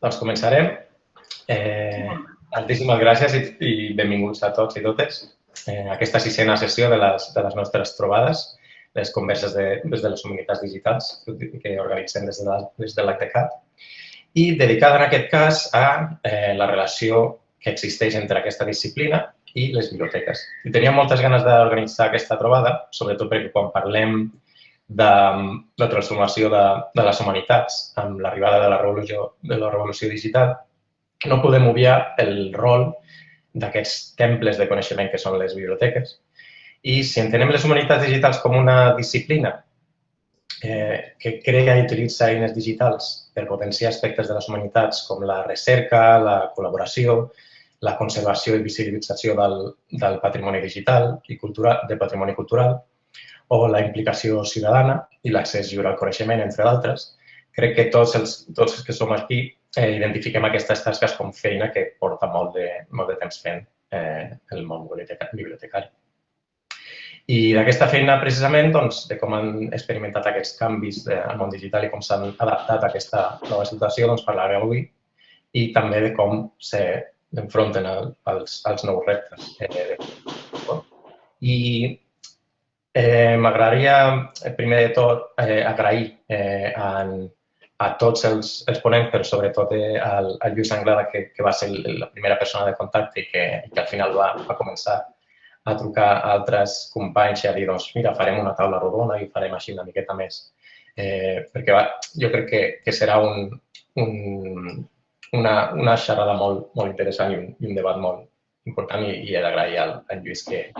Doncs començarem. Moltíssimes gràcies i benvinguts a tots i totes a aquesta sisena sessió de les nostres trobades, les converses des de les humanitats digitals que organitzem des de l'ACTECAT i dedicada en aquest cas a la relació que existeix entre aquesta disciplina i les biblioteques. I tenia moltes ganes d'organitzar aquesta trobada, sobretot perquè quan parlem de la transformació de les humanitats amb l'arribada de la revolució digital, no podem obviar el rol d'aquests temples de coneixement que són les biblioteques. I si entenem les humanitats digitals com una disciplina que crea i utilitza eines digitals per potenciar aspectes de les humanitats com la recerca, la col·laboració, la conservació i visibilització del patrimoni digital i del patrimoni cultural, o la implicació ciutadana i l'accés lliure al coneixement, entre d'altres, crec que tots els que som aquí identifiquem aquestes tasques com feina que porta molt de temps fent el món bibliotecari. I d'aquesta feina, precisament, de com han experimentat aquests canvis al món digital i com s'han adaptat a aquesta nova situació, parlarem avui i també de com s'enfronten als nous reptes. I m'agradaria, primer de tot, agrair a tots els ponents, però sobretot al Lluís Anglada, que va ser la primera persona de contacte i que al final va començar a trucar a altres companys i a dir, doncs, mira, farem una taula rodona i farem així una miqueta més. Perquè jo crec que serà una xerrada molt interessant i un debat molt important i he d'agrair al Lluís que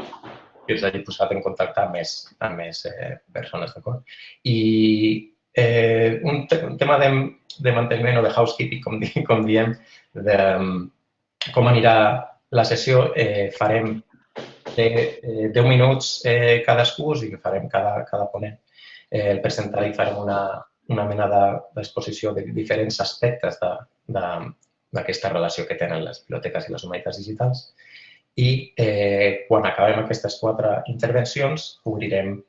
us hagi posat en contacte amb més persones, d'acord? I un tema de manteniment o de housekeeping, com diem, de com anirà la sessió, farem 10 minuts cadascú, o sigui, farem cada ponent. El presentaré i farem una mena d'exposició de diferents aspectes d'aquesta relació que tenen les biblioteques i les humanitats digitals. I quan acabem aquestes 4 intervencions, obrirem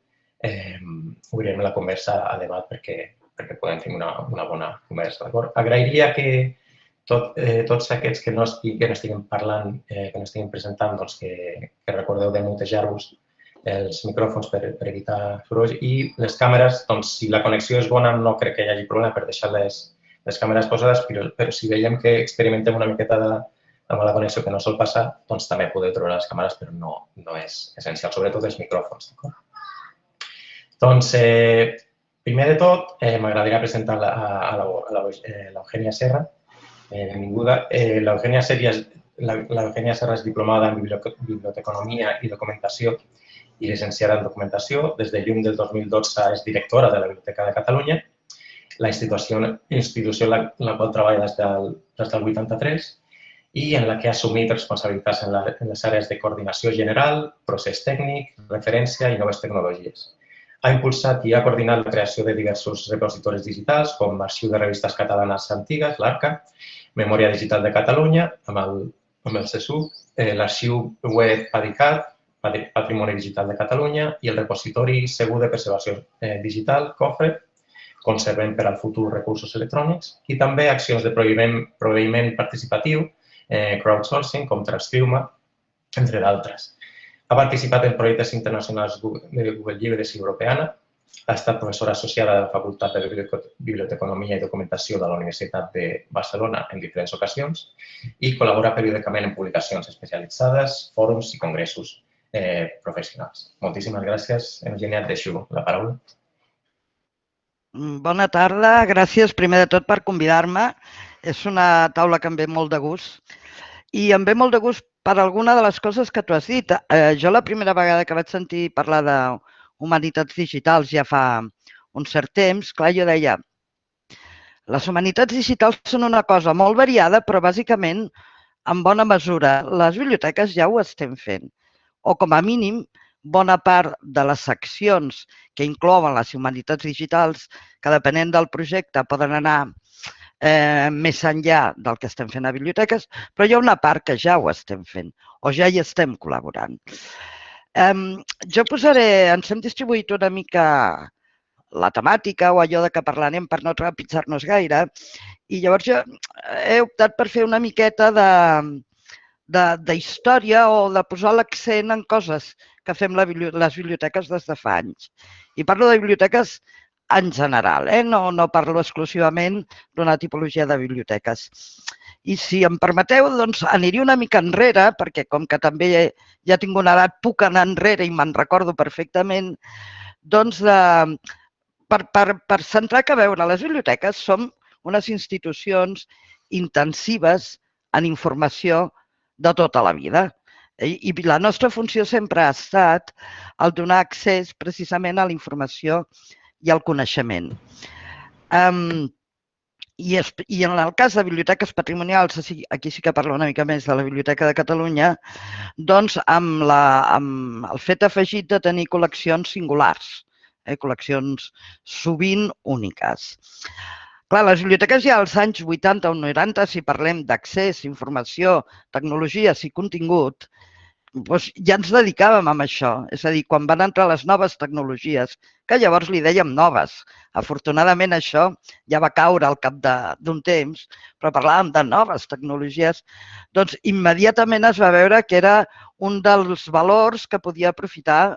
la conversa a debat perquè podem tenir una bona conversa. Agrairia que tots aquests que no estiguin parlant, que no estiguin presentant, que recordeu de mutejar-vos els micròfons per evitar sorolls i les càmeres, si la connexió és bona, no crec que hi hagi problema per deixar les càmeres posades, però si veiem que experimentem una miqueta amb la connexió que no sol passar, també podeu treure les càmeres, però no és essencial, sobretot els micròfons. Doncs, primer de tot, m'agradaria presentar a l'Eugènia Serra. Benvinguda. L'Eugènia Serra és diplomada en Biblioteconomia i Documentació i llicenciada en Documentació. Des de juny del 2012 és directora de la Biblioteca de Catalunya, la institució en la qual treballa des del 83 i en la que ha assumit responsabilitats en les àrees de coordinació general, procés tècnic, referència i noves tecnologies. Ha impulsat i ha coordinat la creació de diversos repositoris digitals, com l'Arxiu de Revistes Catalanes Antigues, l'ARCA, Memòria Digital de Catalunya, amb el CESUC, l'Arxiu Web PADICAT, Patrimoni Digital de Catalunya, i el Repositori Segur de Preservació Digital, COFRE, Conservem per al Futur Recursos Electrònics, i també accions de proveïment participatiu, crowdsourcing, com Transcriu-me, entre d'altres. Ha participat en projectes internacionals de Google Llibres i Europeana, ha estat professora associada de la Facultat de Biblioteconomia i Documentació de la Universitat de Barcelona en diferents ocasions i col·labora periòdicament en publicacions especialitzades, fòrums i congressos professionals. Moltíssimes gràcies. Eugènia, et deixo la paraula. Bona tarda. Gràcies, primer de tot, per convidar-me. És una taula que em ve molt de gust. I em ve molt de gust per alguna de les coses que tu has dit. Jo la primera vegada que vaig sentir parlar d'humanitats digitals ja fa un cert temps, clar, jo deia, les humanitats digitals són una cosa molt variada, però bàsicament, en bona mesura, les biblioteques ja ho estem fent. O com a mínim, bona part de les seccions que inclouen les humanitats digitals, que depenent del projecte poden anar més enllà del que estem fent a biblioteques, però hi ha una part que ja ho estem fent o ja hi estem col·laborant. Jo ens hem distribuït una mica la temàtica o allò de que parlarem per no trepitjar-nos gaire. I llavors jo he optat per fer una miqueta d'història o de posar l'accent en coses que fem les biblioteques des de fa anys. I parlo de biblioteques en general, no parlo exclusivament d'una tipologia de biblioteques. I si em permeteu, doncs aniré una mica enrere, perquè com que també ja tinc una edat, puc anar enrere i me'n recordo perfectament, doncs per centrar que a veure, les biblioteques som unes institucions intensives en informació de tota la vida. I la nostra funció sempre ha estat el donar accés precisament a la informació i al coneixement. I en el cas de biblioteques patrimonials, aquí sí que parlo una mica més de la Biblioteca de Catalunya, doncs amb el fet afegit de tenir col·leccions singulars, col·leccions sovint úniques. Clar, les biblioteques ja als anys 80 o 90, si parlem d'accés, informació, tecnologies i contingut, doncs ja ens dedicàvem a això. És a dir, quan van entrar les noves tecnologies, que llavors li dèiem noves. Afortunadament això ja va caure al cap d'un temps, però parlàvem de noves tecnologies, doncs immediatament es va veure que era un dels valors que podia aprofitar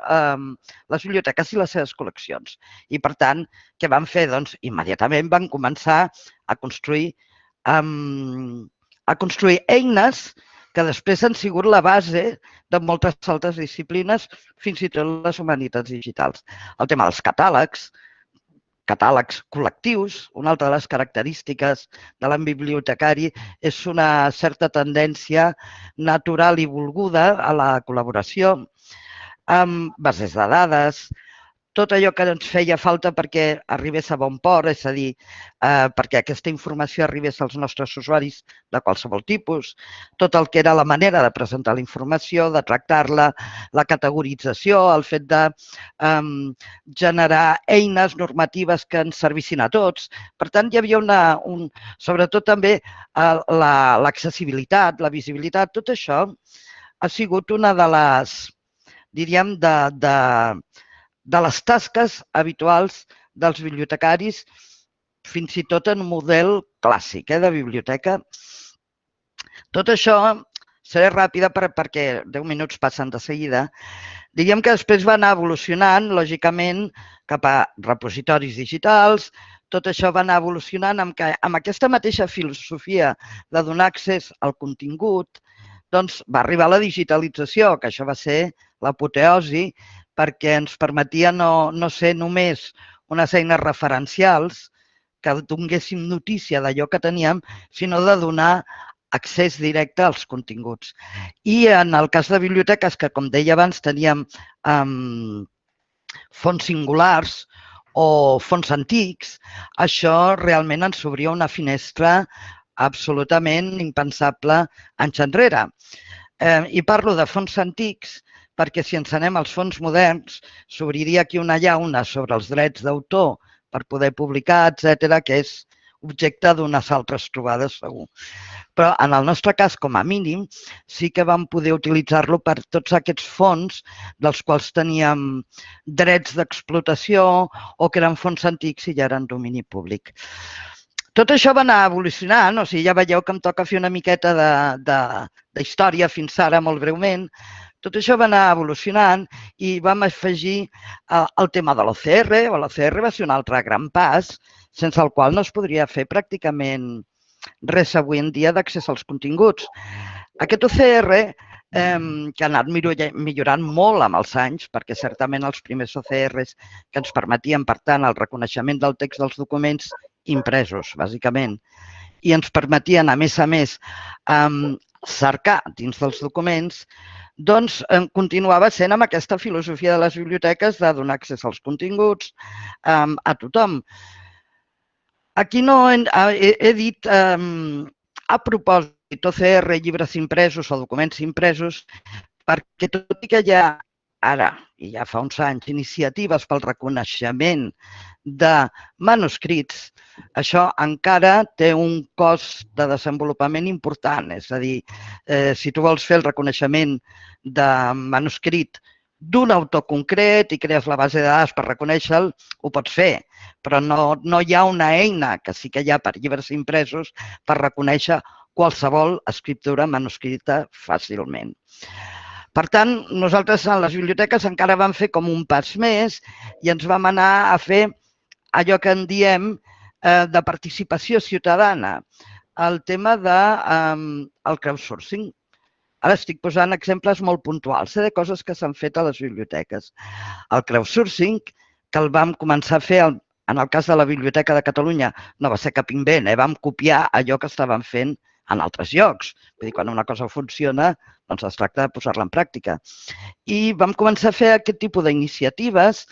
les biblioteques i les seves col·leccions. I per tant, què van fer? Doncs immediatament van començar a construir eines que després han sigut la base de moltes altres disciplines, fins i tot les humanitats digitals. El tema dels catàlegs col·lectius, una altra de les característiques de l'àmbit bibliotecari és una certa tendència natural i volguda a la col·laboració amb bases de dades, tot allò que ens feia falta perquè arribés a bon port, és a dir, perquè aquesta informació arribés als nostres usuaris de qualsevol tipus, tot el que era la manera de presentar la informació, de tractar-la, la categorització, el fet de generar eines normatives que ens servissin a tots. Per tant, hi havia sobretot també l'accessibilitat, la visibilitat, tot això ha sigut una de les, diríem, de les tasques habituals dels bibliotecaris, fins i tot en un model clàssic de biblioteca. Tot això, seré ràpida perquè 10 minuts passen de seguida, diríem que després va anar evolucionant, lògicament, cap a repositoris digitals. Tot això va anar evolucionant amb aquesta mateixa filosofia de donar accés al contingut, doncs va arribar la digitalització, que això va ser l'apoteosi, perquè ens permetia no ser només unes eines referencials que donéssim notícia d'allò que teníem, sinó de donar accés directe als continguts. I en el cas de biblioteques, que com deia abans teníem fons singulars o fons antics, això realment ens obria una finestra absolutament impensable anys enrere. I parlo de fons antics perquè si ens anem als fons moderns, s'obriria aquí una llauna sobre els drets d'autor per poder publicar, etc., que és objecte d'unes altres trobades, segur. Però en el nostre cas, com a mínim, sí que vam poder utilitzar-lo per tots aquests fons dels quals teníem drets d'explotació o que eren fons antics i ja eren domini públic. Tot això va anar evolucionant, o sigui, ja veieu que em toca fer una miqueta d'història fins ara, molt breument. Tot això va anar evolucionant i vam afegir el tema de l'OCR. L'OCR va ser un altre gran pas, sense el qual no es podria fer pràcticament res avui en dia d'accés als continguts. Aquest OCR, que ha anat millorant molt amb els anys, perquè certament els primers OCRs que ens permetien, per tant, el reconeixement del text dels documents impresos, bàsicament, i ens permetien, a més, cercar dins dels documents, doncs continuava sent amb aquesta filosofia de les biblioteques de donar accés als continguts a tothom. Aquí no he dit a propòsit OCR, llibres impresos o documents impresos, perquè tot i que hi ha ara, i ja fa uns anys, iniciatives pel reconeixement de manuscrits, això encara té un cost de desenvolupament important. És a dir, si tu vols fer el reconeixement de manuscrit d'un autor concret i crees la base de dades per reconèixer-lo, ho pots fer, però no hi ha una eina, que sí que hi ha per llibres impresos, per reconèixer qualsevol escriptura manuscrita fàcilment. Per tant, nosaltres a les biblioteques encara vam fer com un pas més i ens vam anar a fer allò que en diem de participació ciutadana, el tema del crowdsourcing. Ara estic posant exemples molt puntuals de coses que s'han fet a les biblioteques. El crowdsourcing, que el vam començar a fer en el cas de la Biblioteca de Catalunya, no va ser cap invent, vam copiar allò que estaven fent en altres llocs. Vull dir, quan una cosa funciona, doncs es tracta de posar-la en pràctica. I vam començar a fer aquest tipus d'iniciatives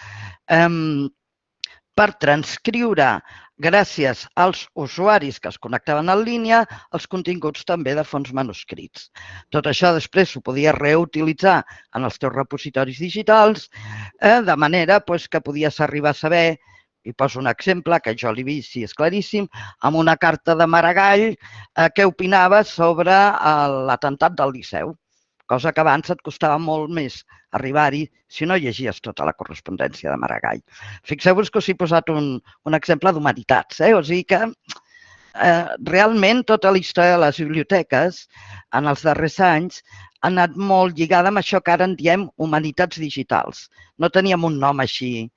per transcriure, gràcies als usuaris que es connectaven en línia, els continguts també de fons manuscrits. Tot això després s'ho podia reutilitzar en els teus repositoris digitals, de manera que podies arribar a saber, i poso un exemple que jo l'he vist i és claríssim, amb una carta de Maragall què opinava sobre l'atemptat del Liceu, cosa que abans et costava molt més arribar-hi si no llegies tota la correspondència de Maragall. Fixeu-vos que us he posat un exemple d'humanitats. O sigui que realment tota la història de les biblioteques en els darrers anys ha anat molt lligada amb això que ara en diem humanitats digitals. No teníem un nom així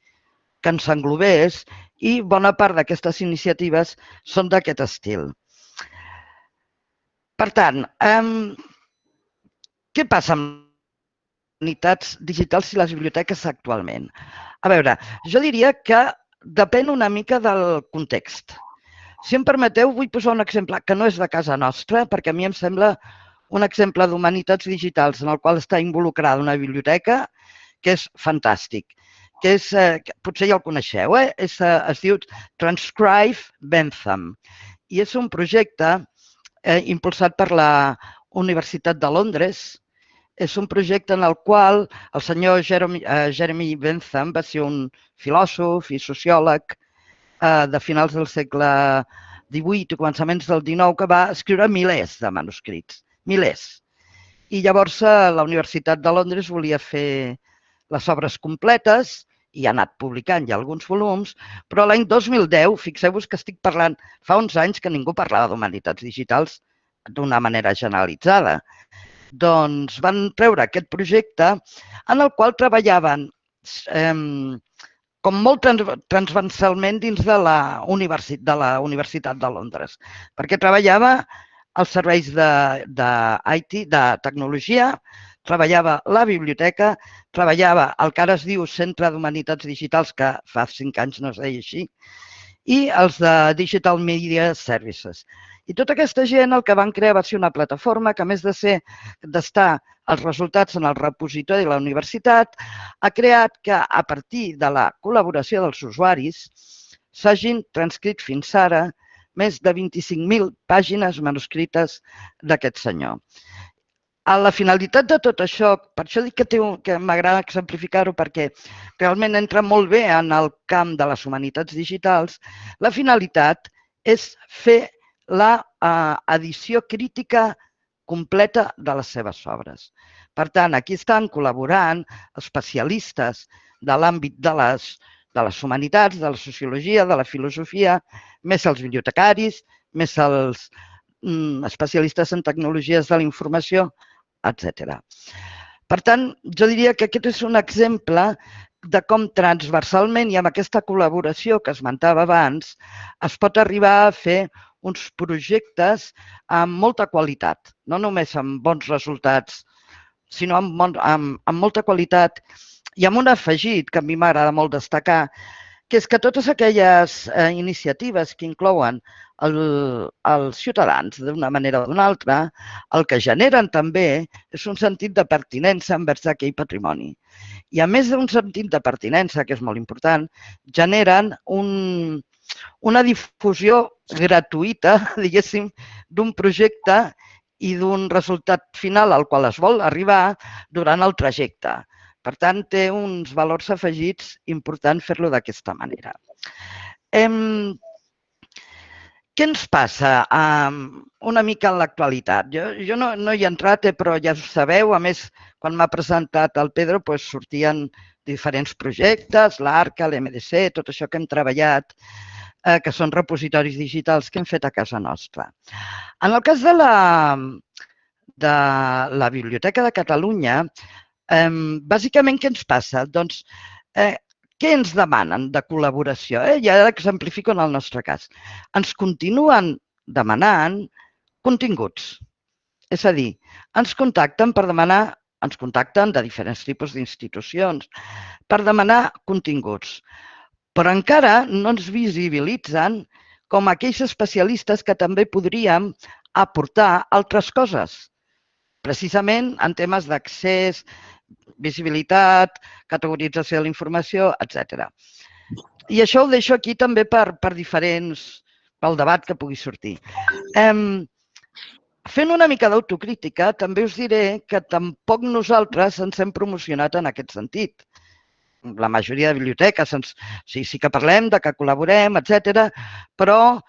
que ens englobés i bona part d'aquestes iniciatives són d'aquest estil. Per tant, què passa amb unitats digitals i les biblioteques actualment? A veure, jo diria que depèn una mica del context. Si em permeteu, vull posar un exemple que no és de casa nostra, perquè a mi em sembla un exemple d'humanitats digitals en el qual està involucrada una biblioteca que és fantàstic, que és, potser ja el coneixeu, es diu Transcribe Bentham i és un projecte impulsat per la Universitat de Londres. És un projecte en el qual el senyor Jeremy Bentham va ser un filòsof i sociòleg de finals del segle XVIII i començaments del XIX que va escriure milers de manuscrits, milers. I llavors la Universitat de Londres volia fer les obres completes i ha anat publicant ja alguns volums, però l'any 2010, fixeu-vos que estic parlant, fa uns anys que ningú parlava d'humanitats digitals d'una manera generalitzada. Doncs van treure aquest projecte en el qual treballaven com molt transversalment dins de la Universitat de Londres, perquè treballava als serveis d'IT, de tecnologia, treballava la biblioteca, treballava el que ara es diu Centre d'Humanitats Digitals, que fa 5 anys no es deia així, i els de Digital Media Services. I tota aquesta gent el que van crear va ser una plataforma que, a més d'estar els resultats en el repositori de la universitat, ha creat que, a partir de la col·laboració dels usuaris, s'hagin transcrit fins ara més de 25.000 pàgines manuscrites d'aquest senyor. La finalitat de tot això, per això dic que m'agrada exemplificar-ho perquè realment entra molt bé en el camp de les humanitats digitals, la finalitat és fer la edició crítica completa de les seves obres. Per tant, aquí estan col·laborant especialistes de l'àmbit de les humanitats, de la sociologia, de la filosofia, més els bibliotecaris, més els especialistes en tecnologies de la informació, etc. Per tant, jo diria que aquest és un exemple de com transversalment i amb aquesta col·laboració que esmentava abans es pot arribar a fer uns projectes amb molta qualitat, no només amb bons resultats, sinó amb molta qualitat i amb un afegit que a mi m'agrada molt destacar, que és que totes aquelles iniciatives que inclouen els ciutadans d'una manera o d'una altra, el que generen també és un sentit de pertinença envers aquell patrimoni. I a més d'un sentit de pertinença, que és molt important, generen una difusió gratuïta, diguéssim, d'un projecte i d'un resultat final al qual es vol arribar durant el trajecte. Per tant, té uns valors afegits importants fer-lo d'aquesta manera. Què ens passa una mica en l'actualitat? Jo no hi he entrat, però ja ho sabeu. A més, quan m'ha presentat el Pedro, sortien diferents projectes, l'ARCA, l'MDC, tot això que hem treballat, que són repositoris digitals que hem fet a casa nostra. En el cas de la Biblioteca de Catalunya, bàsicament què ens passa? Doncs què ens demanen de col·laboració? I ara exemplifico en el nostre cas. Ens continuen demanant continguts. És a dir, ens contacten de diferents tipus d'institucions per demanar continguts, però encara no ens visibilitzen com aquells especialistes que també podríem aportar altres coses, precisament en temes d'accés, visibilitat, categorització de la informació, etc. I això ho deixo aquí també pel debat que pugui sortir. Fent una mica d'autocrítica, també us diré que tampoc nosaltres ens hem promocionat en aquest sentit. La majoria de biblioteques sí que parlem de que col·laborem, etc., però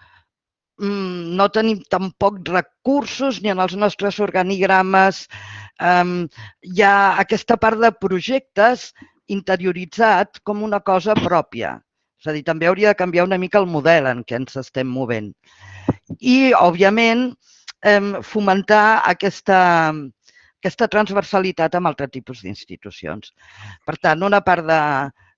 no tenim tampoc recursos ni en els nostres organigrames. Hi ha aquesta part de projectes interioritzat com una cosa pròpia. És a dir, també hauria de canviar una mica el model en què ens estem movent. I, òbviament, fomentar aquesta transversalitat amb altres tipus d'institucions. Per tant, una part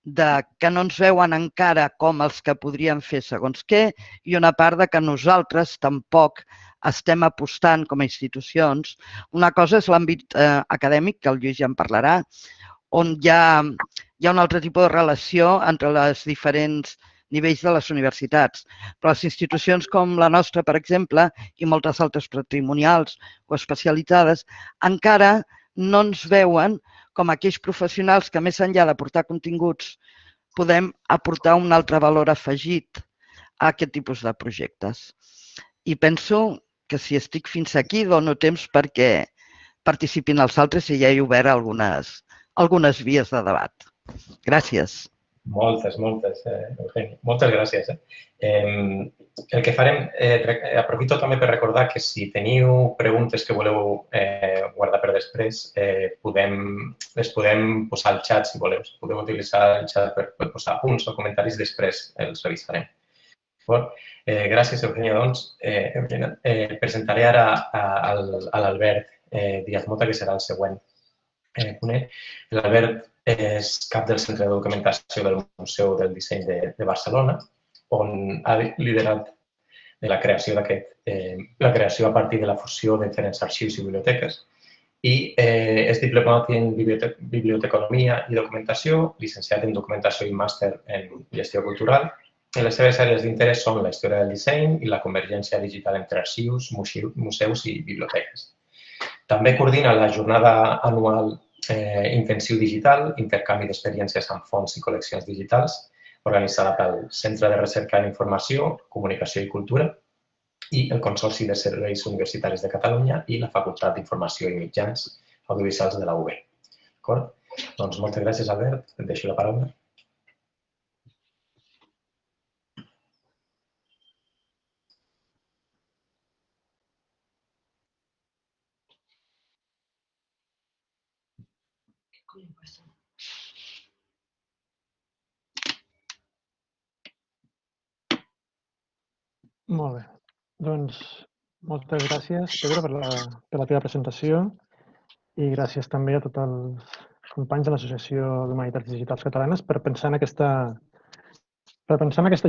de que no ens veuen encara com els que podrien fer segons què i una part de que nosaltres tampoc estem apostant com a institucions. Una cosa és l'àmbit acadèmic, que el Lluís ja en parlarà, on hi ha un altre tipus de relació entre els diferents nivells de les universitats. Però les institucions com la nostra, per exemple, i moltes altres patrimonials o especialitzades, encara no ens veuen com aquells professionals que, més enllà d'aportar continguts, podem aportar un altre valor afegit a aquest tipus de projectes. I penso que si estic fins aquí dono temps perquè participin els altres i ja he obert algunes vies de debat. Gràcies. Moltes, Eugeni. Moltes gràcies. El que farem, aprofito també per recordar que si teniu preguntes que voleu guardar per després, les podem posar al xat, si voleu. Podeu utilitzar el xat per posar punts o comentaris, després els revisarem. Gràcies, Eugenia. Doncs, presentaré ara a l'Albert Díaz-Mota, que serà el següent ponent. L'Albert és cap del Centre de Documentació del Museu del Disseny de Barcelona, on ha liderat la creació a partir de la fusió de diferents arxius i biblioteques, i és diplomat en Biblioteconomia i Documentació, llicenciat en Documentació i màster en Gestió Cultural. Les seves àrees d'interès són la història del disseny i la convergència digital entre arxius, museus i biblioteques. També coordina la jornada anual Intensiu Digital, intercanvi d'experiències amb fonts i col·leccions digitals, organitzada pel Centre de Recerca en Informació, Comunicació i Cultura i el Consorci de Serveis Universitaris de Catalunya i la Facultat d'Informació i Mitjans Audiovisuals de la UB. D'acord? Doncs moltes gràcies, Albert. Et deixo la paraula. Molt bé. Doncs moltes gràcies, Pedro, per la teva presentació i gràcies també a tots els companys de l'Associació d'Humanitats Digitals Catalanes per pensar en aquesta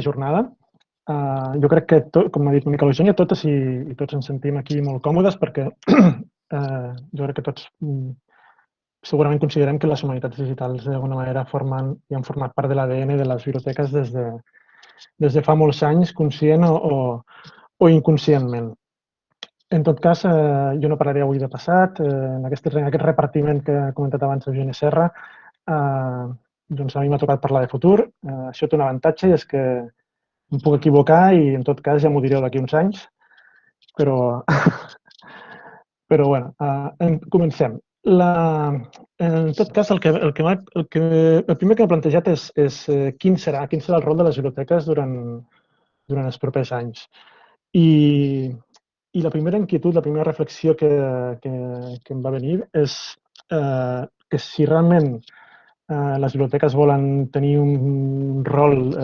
jornada. Jo crec que, com ha dit una mica l'Eugènia, totes i tots ens sentim aquí molt còmodes perquè jo crec que tots segurament considerem que les humanitats digitals d'alguna manera formen i han format part de l'ADN de les biblioteques des de fa molts anys, conscient o inconscientment. En tot cas, jo no parlaré avui de passat. En aquest repartiment que ha comentat abans Eugeni Serra, doncs a mi m'ha tocat parlar de futur. Això té un avantatge i és que em puc equivocar i en tot cas ja m'ho direu d'aquí uns anys. Però bueno, comencem. En tot cas, el primer que m'he plantejat és quin serà el rol de les biblioteques durant els propers anys. I la primera inquietud, la primera reflexió que em va venir és que si realment les biblioteques volen tenir un rol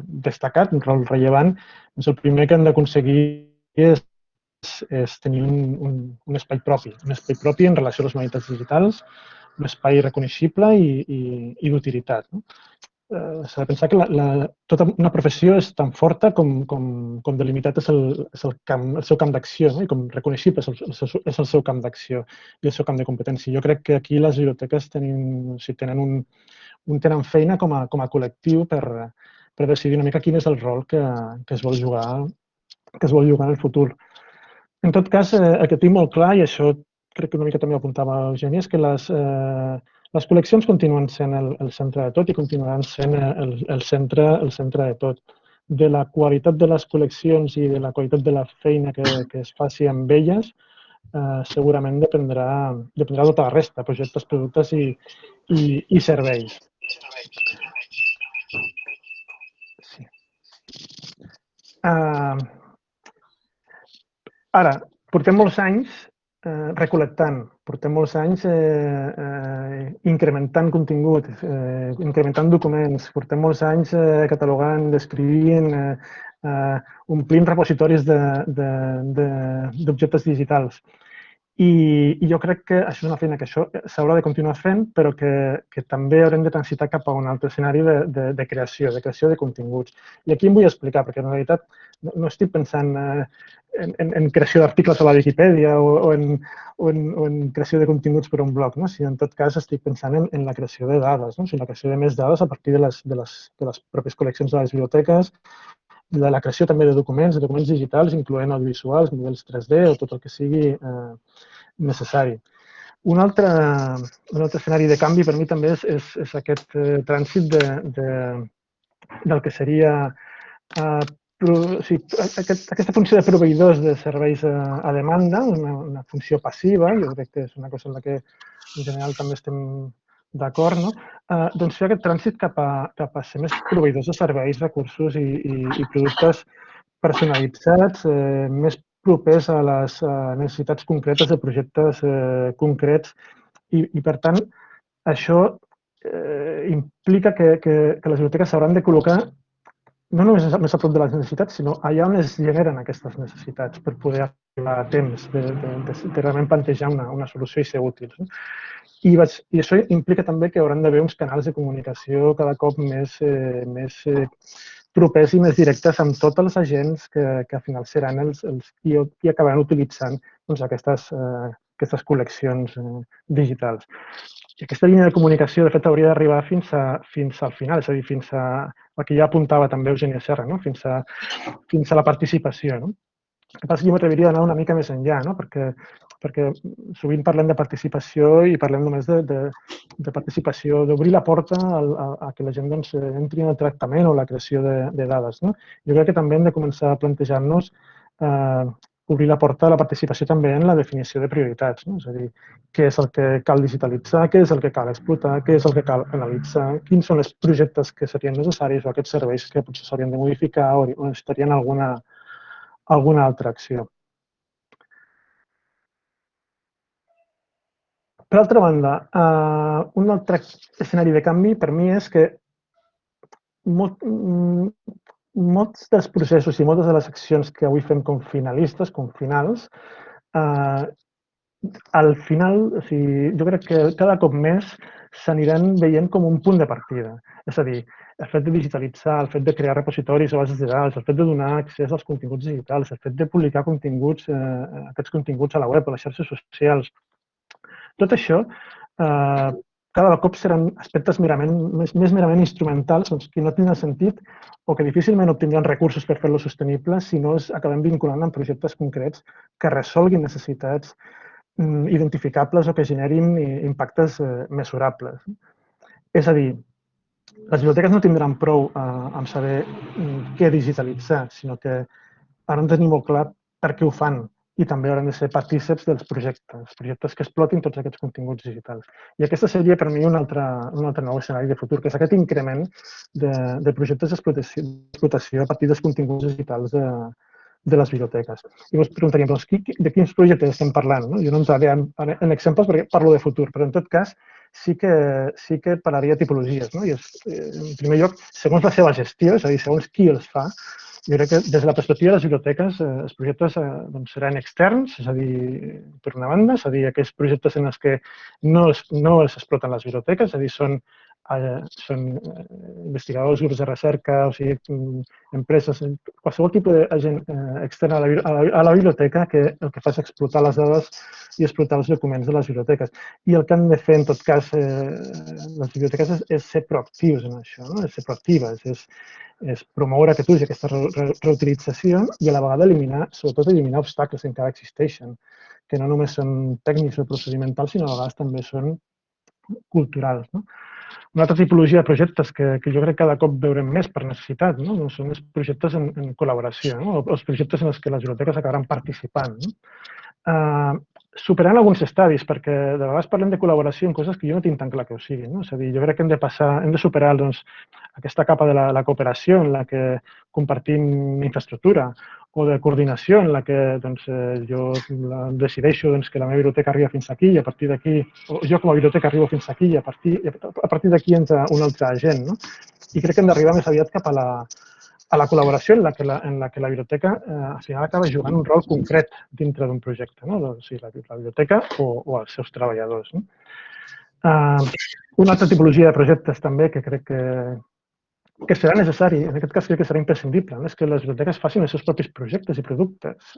destacat, un rol rellevant, doncs el primer que han d'aconseguir és tenir un espai propi en relació a les humanitats digitals, un espai reconeixible i d'utilitat. No? S'ha de pensar que tota una professió és tan forta com delimitat és el seu camp d'acció, no? I com reconeixible és el seu camp d'acció i el seu camp de competència. Jo crec que aquí les biblioteques tenen feina com a col·lectiu per decidir una mica quin és el rol que es vol jugar en el futur. En tot cas, el que tinc molt clar, i això crec que una mica també ho apuntava Eugènia, és que les col·leccions continuen sent el centre de tot i continuaran sent el centre de tot. De la qualitat de les col·leccions i de la qualitat de la feina que es faci amb elles, segurament dependrà tota la resta, projectes, productes i serveis. Sí. Ara, portem molts anys recol·lectant, portem molts anys incrementant contingut, incrementant documents, portem molts anys catalogant, descrivint, omplint repositoris d'objectes digitals. I jo crec que això és una feina que s'haurà de continuar fent, però que també haurem de transitar cap a un altre escenari de creació de continguts. I aquí em vull explicar, perquè en realitat no estic pensant en creació d'articles a la Viquipèdia o en creació de continguts per a un blog, no? Si en tot cas estic pensant en la creació de dades, no? O sigui, la creació de més dades a partir de les pròpies col·leccions de les biblioteques, de la creació també de documents digitals, incloent audiovisuals, models 3D o tot el que sigui necessari. Un altre escenari de canvi per mi també és aquest trànsit del que seria aquesta funció de proveïdors de serveis a demanda, una funció passiva, jo crec que és una cosa en la que en general també estem d'acord, no? Doncs fer aquest trànsit cap a ser més proveïdors de serveis, recursos i productes personalitzats, més propers a les necessitats concretes de projectes concrets i per tant, això implica que les biblioteques s'hauran de col·locar no només més a prop de les necessitats, sinó allà on es generen aquestes necessitats per poder arribar a temps de realment plantejar una solució i ser útils. I això implica també que hauran d'haver uns canals de comunicació cada cop més propers i més directes amb tots els agents que al final seran els qui acabaran utilitzant aquestes col·leccions digitals. I aquesta línia de comunicació, de fet, hauria d'arribar fins al final, és a dir, fins a el que ja apuntava també Eugènia Serra, no? Fins a la participació. No? El que passa és que jo m'atreviria a anar una mica més enllà, no? Perquè sovint parlem de participació i parlem només de participació, d'obrir la porta a que la gent entri en el tractament o la creació de dades. No? Jo crec que també hem de començar a plantejar-nos obrir la porta a la participació també en la definició de prioritats. No? És a dir, què és el que cal digitalitzar, què és el que cal explotar, què és el que cal analitzar, quins són els projectes que serien necessaris o aquests serveis que potser s'haurien de modificar o necessitarien alguna altra acció. Per altra banda, un altre escenari de canvi per mi és que molts dels processos i moltes de les accions que avui fem com finalistes, com finals, al final, o sigui, jo crec que cada cop més s'aniran veient com un punt de partida. És a dir, el fet de digitalitzar, el fet de crear repositoris o bases de dades, el fet de donar accés als continguts digitals, el fet de publicar aquests continguts a la web, a les xarxes socials, tot això cada cop seran aspectes més merament instrumentals que no tindran sentit o que difícilment obtindran recursos per fer-los sostenibles si no els acabem vinculant amb projectes concrets que resolguin necessitats identificables o que generin impactes mesurables. És a dir, les biblioteques no tindran prou amb saber què digitalitzar, sinó que hauran de tenir molt clar per què ho fan i també hauran de ser partíceps dels projectes que explotin tots aquests continguts digitals. I aquesta seria per mi un altre nou escenari de futur, que és aquest increment de projectes d'explotació a partir dels continguts digitals de les biblioteques. I us preguntaríem, doncs, de quins projectes estem parlant? No? Jo no entraré en exemples perquè parlo de futur, però en tot cas sí que parlaria de tipologies. No? I en primer lloc, segons la seva gestió, és a dir, segons qui els fa, jo crec que des de la perspectiva de les biblioteques els projectes doncs, seran externs, és a dir, per una banda, és a dir, aquells projectes en els que no els exploten les biblioteques, és a dir, són investigadors, grups de recerca, o sigui, empreses, qualsevol tipus d'agent extern a la biblioteca que el que fa és explotar les dades i explotar els documents de les biblioteques. I el que han de fer, en tot cas, les biblioteques és ser proactius en això, no? És ser proactives, és promoure aquest ús i aquesta reutilització i a la vegada sobretot eliminar obstacles que encara existeixen, que no només són tècnics o procedimentals, sinó a vegades també són culturals. No? Una altra tipologia de projectes que jo crec que cada cop veurem més per necessitat, no? Són els projectes en col·laboració, no? Els projectes en els que les biblioteques acabaran participant. No? Superant alguns estadis, perquè de vegades parlem de col·laboració en coses que jo no tinc tan clar que ho siguin. No? És a dir, jo crec que hem de superar doncs, aquesta capa de la cooperació en la que compartim infraestructura o de coordinació en la que doncs, jo decideixo doncs, que la meva biblioteca arriba fins aquí i a partir d'aquí, o jo com a biblioteca arribo fins aquí i a partir d'aquí entra un altre agent. No? I crec que hem d'arribar més aviat cap a la col·laboració en la que la biblioteca al final acaba jugant un rol concret dintre d'un projecte, no? O sigui, la biblioteca o els seus treballadors. No? Una altra tipologia de projectes també que crec que serà necessari, en aquest cas crec que serà imprescindible, és que les biblioteques facin els seus propis projectes i productes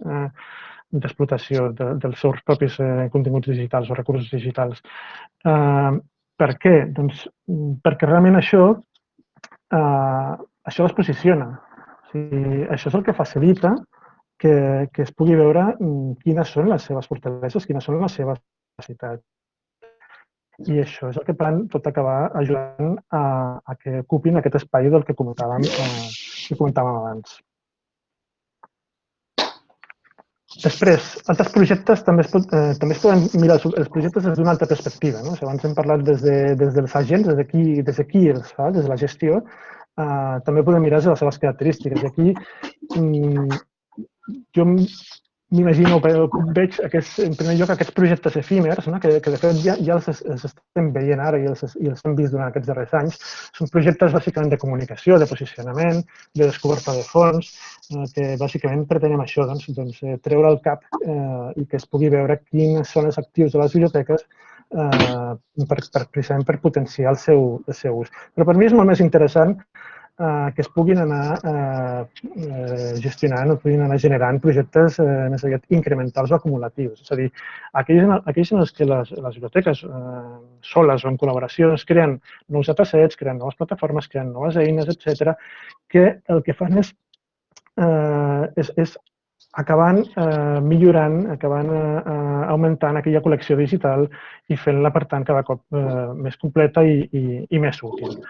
d'explotació dels seus propis continguts digitals o recursos digitals. Per què? Doncs perquè realment això les posiciona. O sigui, això és el que facilita que es pugui veure quines són les seves fortaleses, quines són les seves capacitats. I això és el que pot acabar ajudant a que ocupin aquest espai del que comentàvem abans. Després, altres projectes també es poden mirar els projectes des d'una altra perspectiva. No? Abans hem parlat des dels agents, des de qui els fa, des de la gestió, també podem mirar les seves característiques. I aquí jo m'imagino, veig en primer lloc aquests projectes efímers, no? que de fet ja els estem veient ara i els hem vist durant aquests darrers anys. Són projectes bàsicament de comunicació, de posicionament, de descoberta de fons, que bàsicament pretenem això, doncs, treure el cap i que es pugui veure quins són els actius de les biblioteques precisament per potenciar el seu ús. Però per mi és molt més interessant que es puguin anar gestionant o puguin anar generant projectes més aviat incrementals o acumulatius. És a dir, aquells en els que les biblioteques soles o en col·laboració creen nous datasets, creen noves plataformes, creen noves eines, etc., que el que fan és acabant millorant, acabant augmentant aquella col·lecció digital i fent-la, per tant, cada cop més completa i més útil.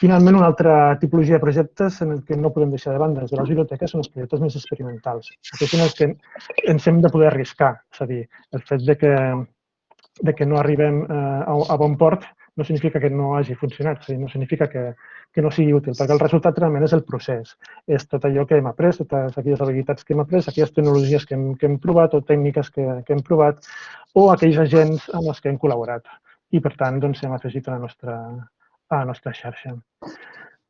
Finalment, una altra tipologia de projectes en el que no podem deixar de banda des de les biblioteques són els projectes més experimentals. Aquests en els que ens hem de poder arriscar. És a dir, el fet de que no arribem a bon port no significa que no hagi funcionat, és a dir, no significa que no sigui útil, perquè el resultat realment és el procés. És tot allò que hem après, totes aquelles habilitats que hem après, aquelles tecnologies que hem provat o tècniques que hem provat o aquells agents amb els que hem col·laborat. I, per tant, doncs, hem afegit a la nostra xarxa.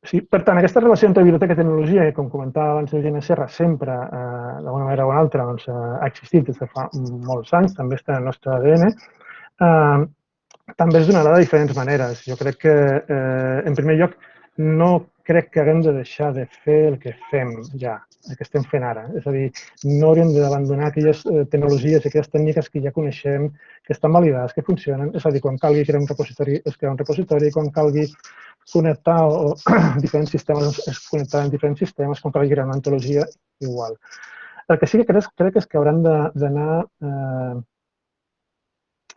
Sí, per tant, aquesta relació entre biblioteca i tecnologia, que com comentava abans Eugènia Serra, sempre, d'alguna manera o una altra, doncs, ha existit des de fa molts anys, també està en el nostre ADN, també es donarà de diferents maneres. Jo crec que, en primer lloc, no crec que haguem de deixar de fer el que fem ja, el que estem fent ara. És a dir, no hauríem d'abandonar aquelles tecnologies i aquelles tècniques que ja coneixem, que estan validades, que funcionen. És a dir, quan calgui crear un repositori, es crea un repositori, quan calgui connectar diferents sistemes, es connectaran diferents sistemes, quan calgui crear una antologia, igual. El que sí que crec és que hauran d'anar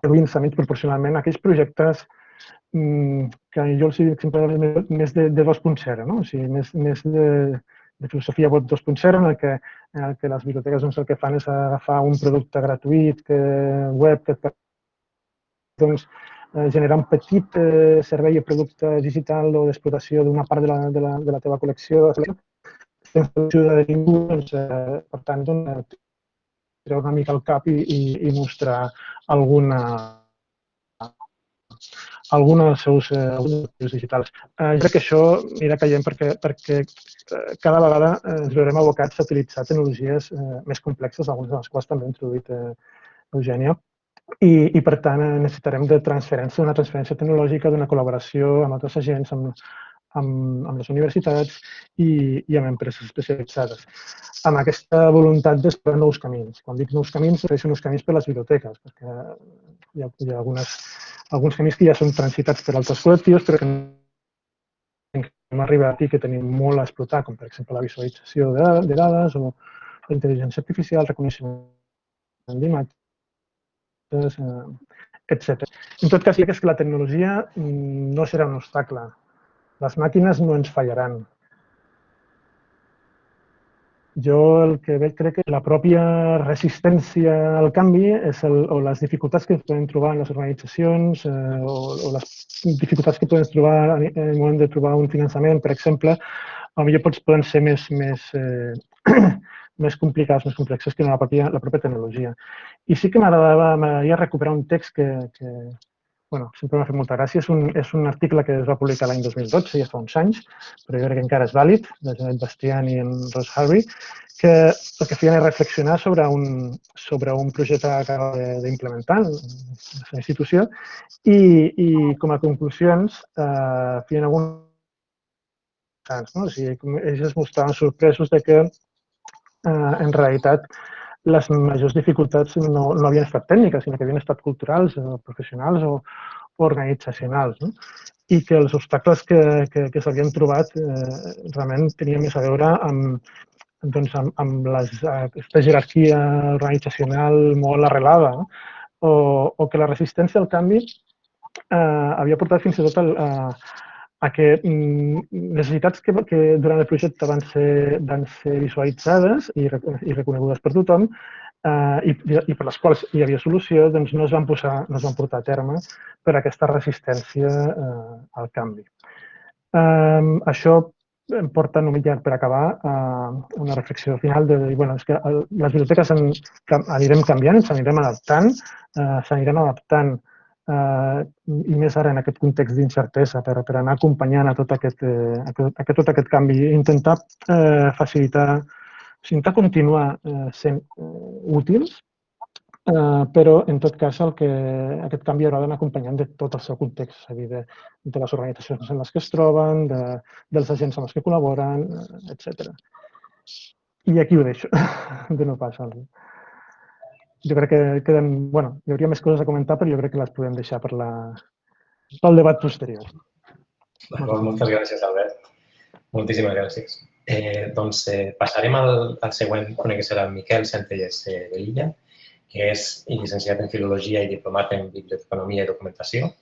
reduint-se mig proporcionalment aquells projectes que jo els dic sempre més de 2.0, no? O sigui, més de filosofia web 2.0, en el que les biblioteques el que fan és agafar un producte gratuït web que et permet generar un petit servei o producte digital o d'explotació d'una part de la teva col·lecció, sense l'ajuda de ningú, per tant, treure una mica el cap i mostrar alguna dels seus actius digitals. Jo crec que això anirà caient perquè cada vegada ens veurem abocats a utilitzar tecnologies més complexes, algunes de les quals també ha introduït Eugènia, i per tant necessitarem una transferència tecnològica, d'una col·laboració amb altres agents, amb les universitats i amb empreses especialitzades, amb aquesta voluntat d'explorar nous camins. Quan dic nous camins, refereixo nous camins per les biblioteques, perquè hi ha alguns camins que ja són transitats per altres col·lectius, però que hem arribat i que tenim molt a explotar, com per exemple la visualització de dades o la intel·ligència artificial, el reconeixement d'imatges, etc. En tot cas, crec que la tecnologia no serà un obstacle. Les màquines no ens fallaran. Jo el que veig crec que la pròpia resistència al canvi o les dificultats que es poden trobar en les organitzacions o les dificultats que poden trobar en el moment de trobar un finançament, per exemple, potser poden ser més complicades, més complexes que la pròpia tecnologia. I sí que m'agradaria recuperar un text que sempre m'ha fet molta gràcia. És un article que es va publicar l'any 2012, ja fa uns anys, però jo crec que encara és vàlid, de Janet Bastian i en Ross Harvey, que el que feien és reflexionar sobre un projecte que acaba d'implementar en la institució i com a conclusions feien alguns... O sigui, ells es mostraven sorpresos de que en realitat les majors dificultats no havien estat tècniques, sinó que havien estat culturals, professionals o organitzacionals, i que els obstacles que s'havien trobat realment tenien més a veure amb aquesta jerarquia organitzacional molt arrelada, o que la resistència al canvi havia portat fins i tot a que necessitats que durant el projecte van ser visualitzades i reconegudes per tothom i per les quals hi havia solució, doncs no es van portar a terme per aquesta resistència al canvi. Això em porta, només per acabar, una reflexió final de dir, és que les biblioteques anirem canviant, s'anirem adaptant i més ara en aquest context d'incertesa per anar acompanyant a tot aquest canvi i intentar facilitar continuar sent útils, però en tot cas aquest canvi haurà d'anar acompanyant de tot el seu context, és a dir, de les organitzacions en les que es troben, dels agents amb els que col·laboren, etc. I aquí ho deixo, de no passar. Jo crec que hi hauria més coses a comentar, però jo crec que les podem deixar pel debat posterior. Moltes gràcies, Albert. Moltíssimes gràcies. Doncs passarem al següent ponent, que serà el Miquel Centelles Velilla, que és llicenciat en Filologia i diplomat en Biblioteconomia i Documentació.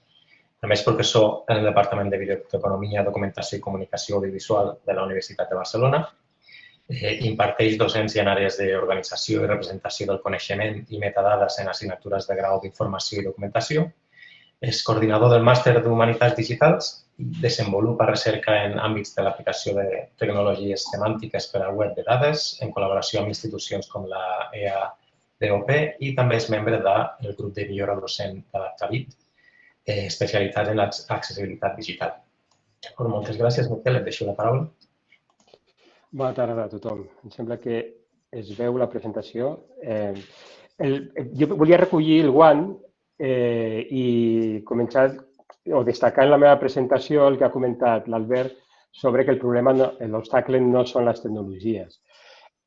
També és professor en el Departament de Biblioteconomia, Documentació i Comunicació Audiovisual de la Universitat de Barcelona. Imparteix docència en àrees d'organització i representació del coneixement i metadades en assignatures de grau d'informació i documentació. És coordinador del Màster d'Humanitats Digitals i desenvolupa recerca en àmbits de l'aplicació de tecnologies semàntiques per a web de dades en col·laboració amb institucions com la EADOP i també és membre del grup de millora docent d'Adaptavit, especialitzat en l'accessibilitat digital. Moltes gràcies, Miquel. Et deixo la paraula. Bona tarda a tothom. Em sembla que es veu la presentació. Jo volia recollir el guant i començar o destacar en la meva presentació el que ha comentat l'Albert sobre que el problema, l'obstacle no són les tecnologies.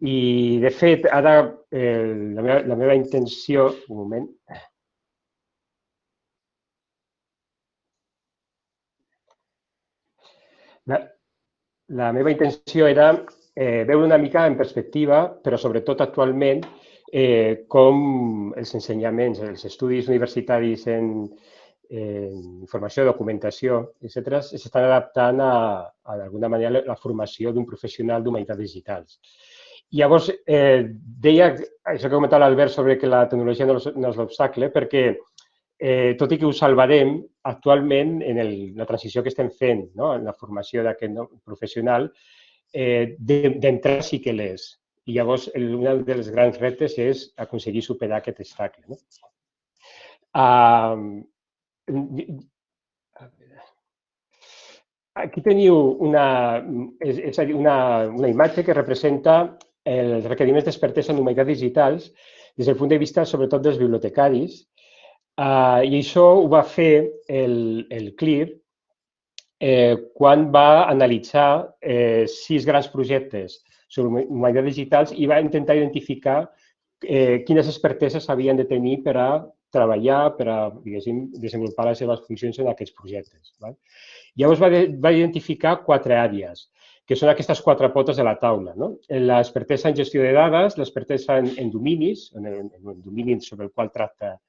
I, de fet, ara la meva intenció... Un moment. La meva intenció era veure una mica en perspectiva, però sobretot actualment, com els ensenyaments, els estudis universitaris en informació, documentació, etc., s'estan adaptant d'alguna manera, a la formació d'un professional d'humanitats digitals. Llavors, deia això que comentava l'Albert sobre que la tecnologia no és l'obstacle, perquè tot i que ho salvarem, actualment, en la transició que estem fent en la formació d'aquest professional, d'entrar sí que l'és. I llavors, un dels grans reptes és aconseguir superar aquest obstacle. Aquí teniu una imatge que representa els requeriments d'expertesa en humanitats digitals des del punt de vista, sobretot, dels bibliotecaris. I això ho va fer el CLIR quan va analitzar 6 grans projectes sobre humanitats digitals i va intentar identificar quines experteses havien de tenir per a treballar, per a, diguéssim, desenvolupar les seves funcions en aquests projectes. Llavors va identificar 4 àrees, que són aquestes 4 potes de la taula. L'expertesa en gestió de dades, l'expertesa en dominis, en dominis sobre el qual tracta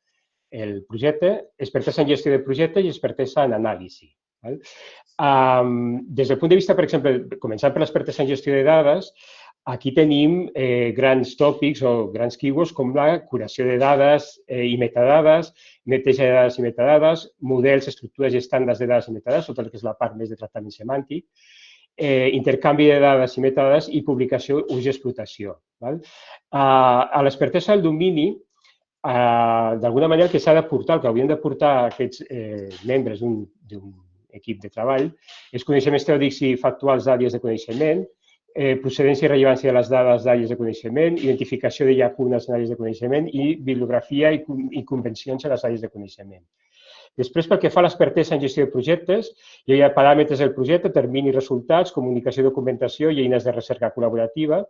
el projecte, expertesa en gestió de projecte i expertesa en anàlisi. Des del punt de vista, per exemple, començant per l'expertesa en gestió de dades, aquí tenim grans tòpics o grans keywords com la curació de dades i metadades, neteja de dades i metadades, models, estructures i estàndards de dades i metadades, tot el que és la part més de tractament semàntic, intercanvi de dades i metadades i publicació, ús i explotació. A l'expertesa del domini, d'alguna manera el que s'ha d'aportar, el que haurien d'aportar aquests membres d'un equip de treball, és coneixements teòrics i factuals d'àrees de coneixement, procedència i rellevància de les dades d'àrees de coneixement, identificació de llacunes en àrees de coneixement i bibliografia i convencions en les àrees de coneixement. Després, pel que fa a l'expertesa en gestió de projectes, hi ha paràmetres del projecte, terminis, resultats, comunicació i documentació i eines de recerca col·laborativa.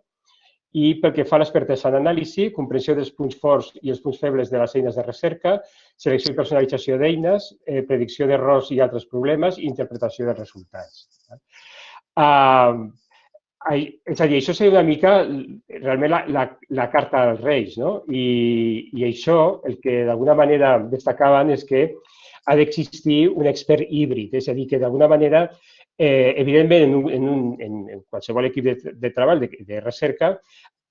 I pel que fa a l'expertesa en anàlisi, comprensió dels punts forts i els punts febles de les eines de recerca, selecció i personalització d'eines, predicció d'errors i altres problemes i interpretació dels resultats. És a dir, això seria una mica realment la carta als Reis, no? I això, el que d'alguna manera destacaven és que ha d'existir un expert híbrid, és a dir, que d'alguna manera, evidentment, en qualsevol equip de treball, de recerca,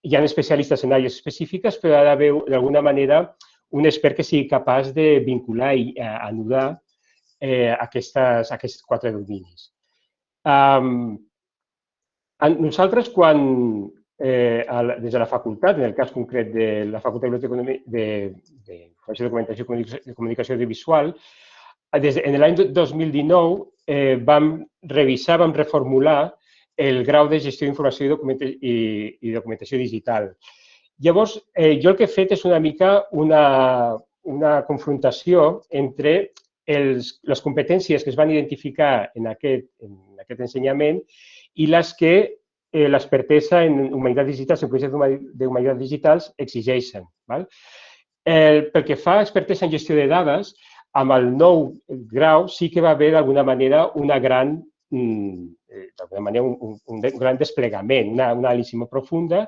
hi ha especialistes en àrees específiques, però ha d'haver, d'alguna manera, un expert que sigui capaç de vincular i anudar aquests 4 dominis. Nosaltres, quan des de la facultat, en el cas concret de la Facultat d'Informació, Documentació i Comunicació Audiovisual, en l'any 2019 vam revisar, vam reformular el grau de gestió d'informació i documentació digital. Llavors, jo el que he fet és una mica una confrontació entre les competències que es van identificar en aquest ensenyament i les que l'expertesa en humanitats digitals, en projectes d'humanitats digitals, exigeixen. Pel que fa a expertesa en gestió de dades, amb el nou grau sí que va haver d'alguna manera un gran desplegament, una anàlisi molt profunda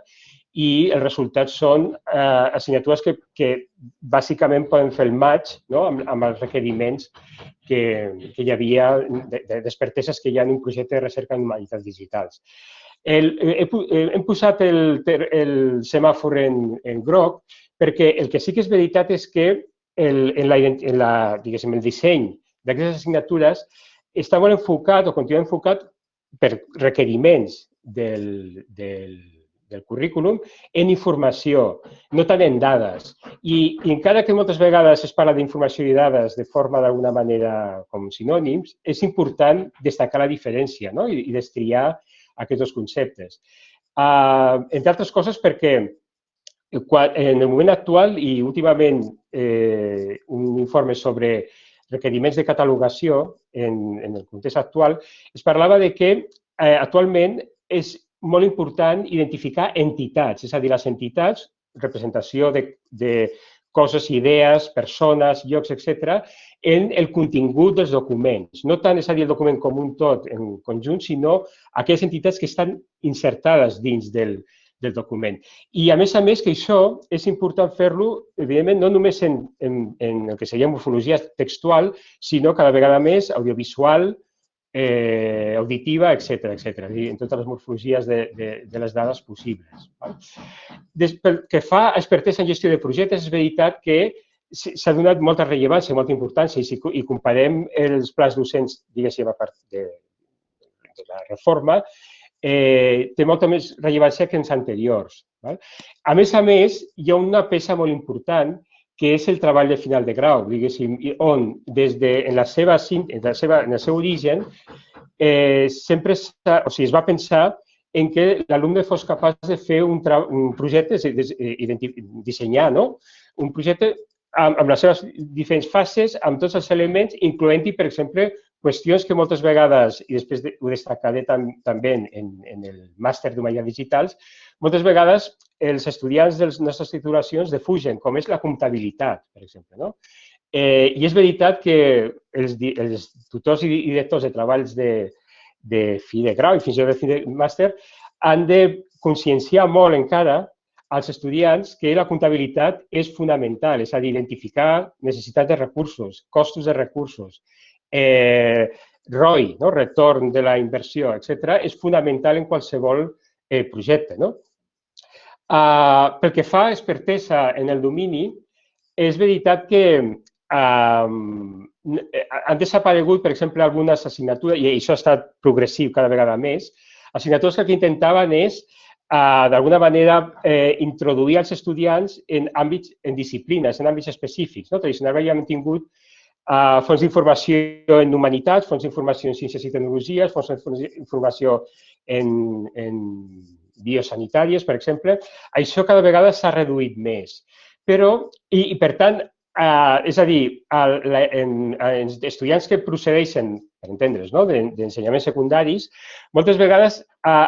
i els resultats són assignatures que bàsicament poden fer el match amb els requeriments que hi havia d'experteses que hi ha en un projecte de recerca en humanitats digitals. Hem posat el semàfor en groc perquè el que sí que és veritat és que el disseny d'aquestes assignatures està molt enfocat o continua enfocat per requeriments del currículum en informació, no tant en dades. I encara que moltes vegades es parla d'informació i dades de forma d'alguna manera com sinònims, és important destacar la diferència i destriar aquests dos conceptes. Entre altres coses perquè en el moment actual i últimament un informe sobre requeriments de catalogació en el context actual, es parlava de que actualment és molt important identificar entitats, és a dir, les entitats, representació de coses, idees, persones, llocs, etc., en el contingut dels documents. No tant, és a dir, el document com un tot en conjunt, sinó aquelles entitats que estan insertades dins del document. I, a més, que això és important fer-lo, evidentment, no només en el que seria morfologia textual, sinó cada vegada més audiovisual, auditiva, etc. En totes les morfologies de les dades possibles. Pel que fa a expertesa en gestió de projectes, és veritat que s'ha donat molta rellevància, molta importància, i si comparem els plans docents, diguéssim, a part de la reforma, té molta més rellevància que els anteriors. A més, hi ha una peça molt important que és el treball de final de grau, diguéssim, on en el seu origen sempre es va pensar en què l'alumne fos capaç de fer un projecte, dissenyar un projecte amb les seves diferents fases, amb tots els elements, incloent-hi, per exemple, qüestions que moltes vegades, i després ho destacaré també en el màster d'Humanitats Digitals, moltes vegades els estudiants de les nostres titulacions defugen, com és la comptabilitat, per exemple. I és veritat que els tutors i directors de treballs de fi de grau i fins i tot de fi de màster han de conscienciar molt encara als estudiants que la comptabilitat és fonamental, és a dir, identificar necessitats de recursos, costos de recursos, ROI, retorn de la inversió, etc., és fonamental en qualsevol projecte. Pel que fa a expertesa en el domini, és veritat que han desaparegut, per exemple, algunes assignatures, i això ha estat progressiu cada vegada més, assignatures que el que intentaven és, d'alguna manera, introduir els estudiants en disciplines, en àmbits específics. Tradicionalment ja hem tingut fons d'informació en humanitats, fons d'informació en ciències i tecnologies, fons d'informació en biosanitàries, per exemple. Això cada vegada s'ha reduït més. I, per tant, és a dir, els estudiants que procedeixen, per entendre's, d'ensenyaments secundaris, moltes vegades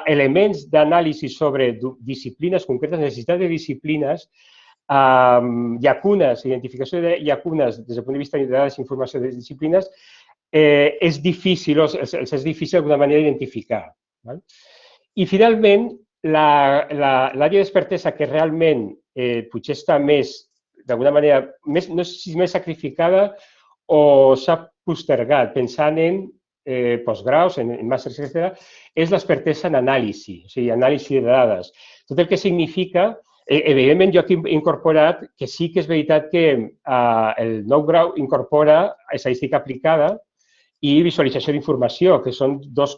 elements d'anàlisi sobre disciplines concretes, necessitats de disciplines, llacunes, identificació de llacunes des del punt de vista de dades i informació de disciplines, és difícil d'alguna manera identificar. I, finalment, l'àrea d'expertesa que realment potser està més, d'alguna manera, no sé si més sacrificada o s'ha postergat pensant en postgraus, en màsters, etc., és l'expertesa en anàlisi, o sigui, anàlisi de dades. Tot el que significa, evidentment, jo aquí he incorporat que sí que és veritat que el nou grau incorpora estadística aplicada i visualització d'informació, que són dues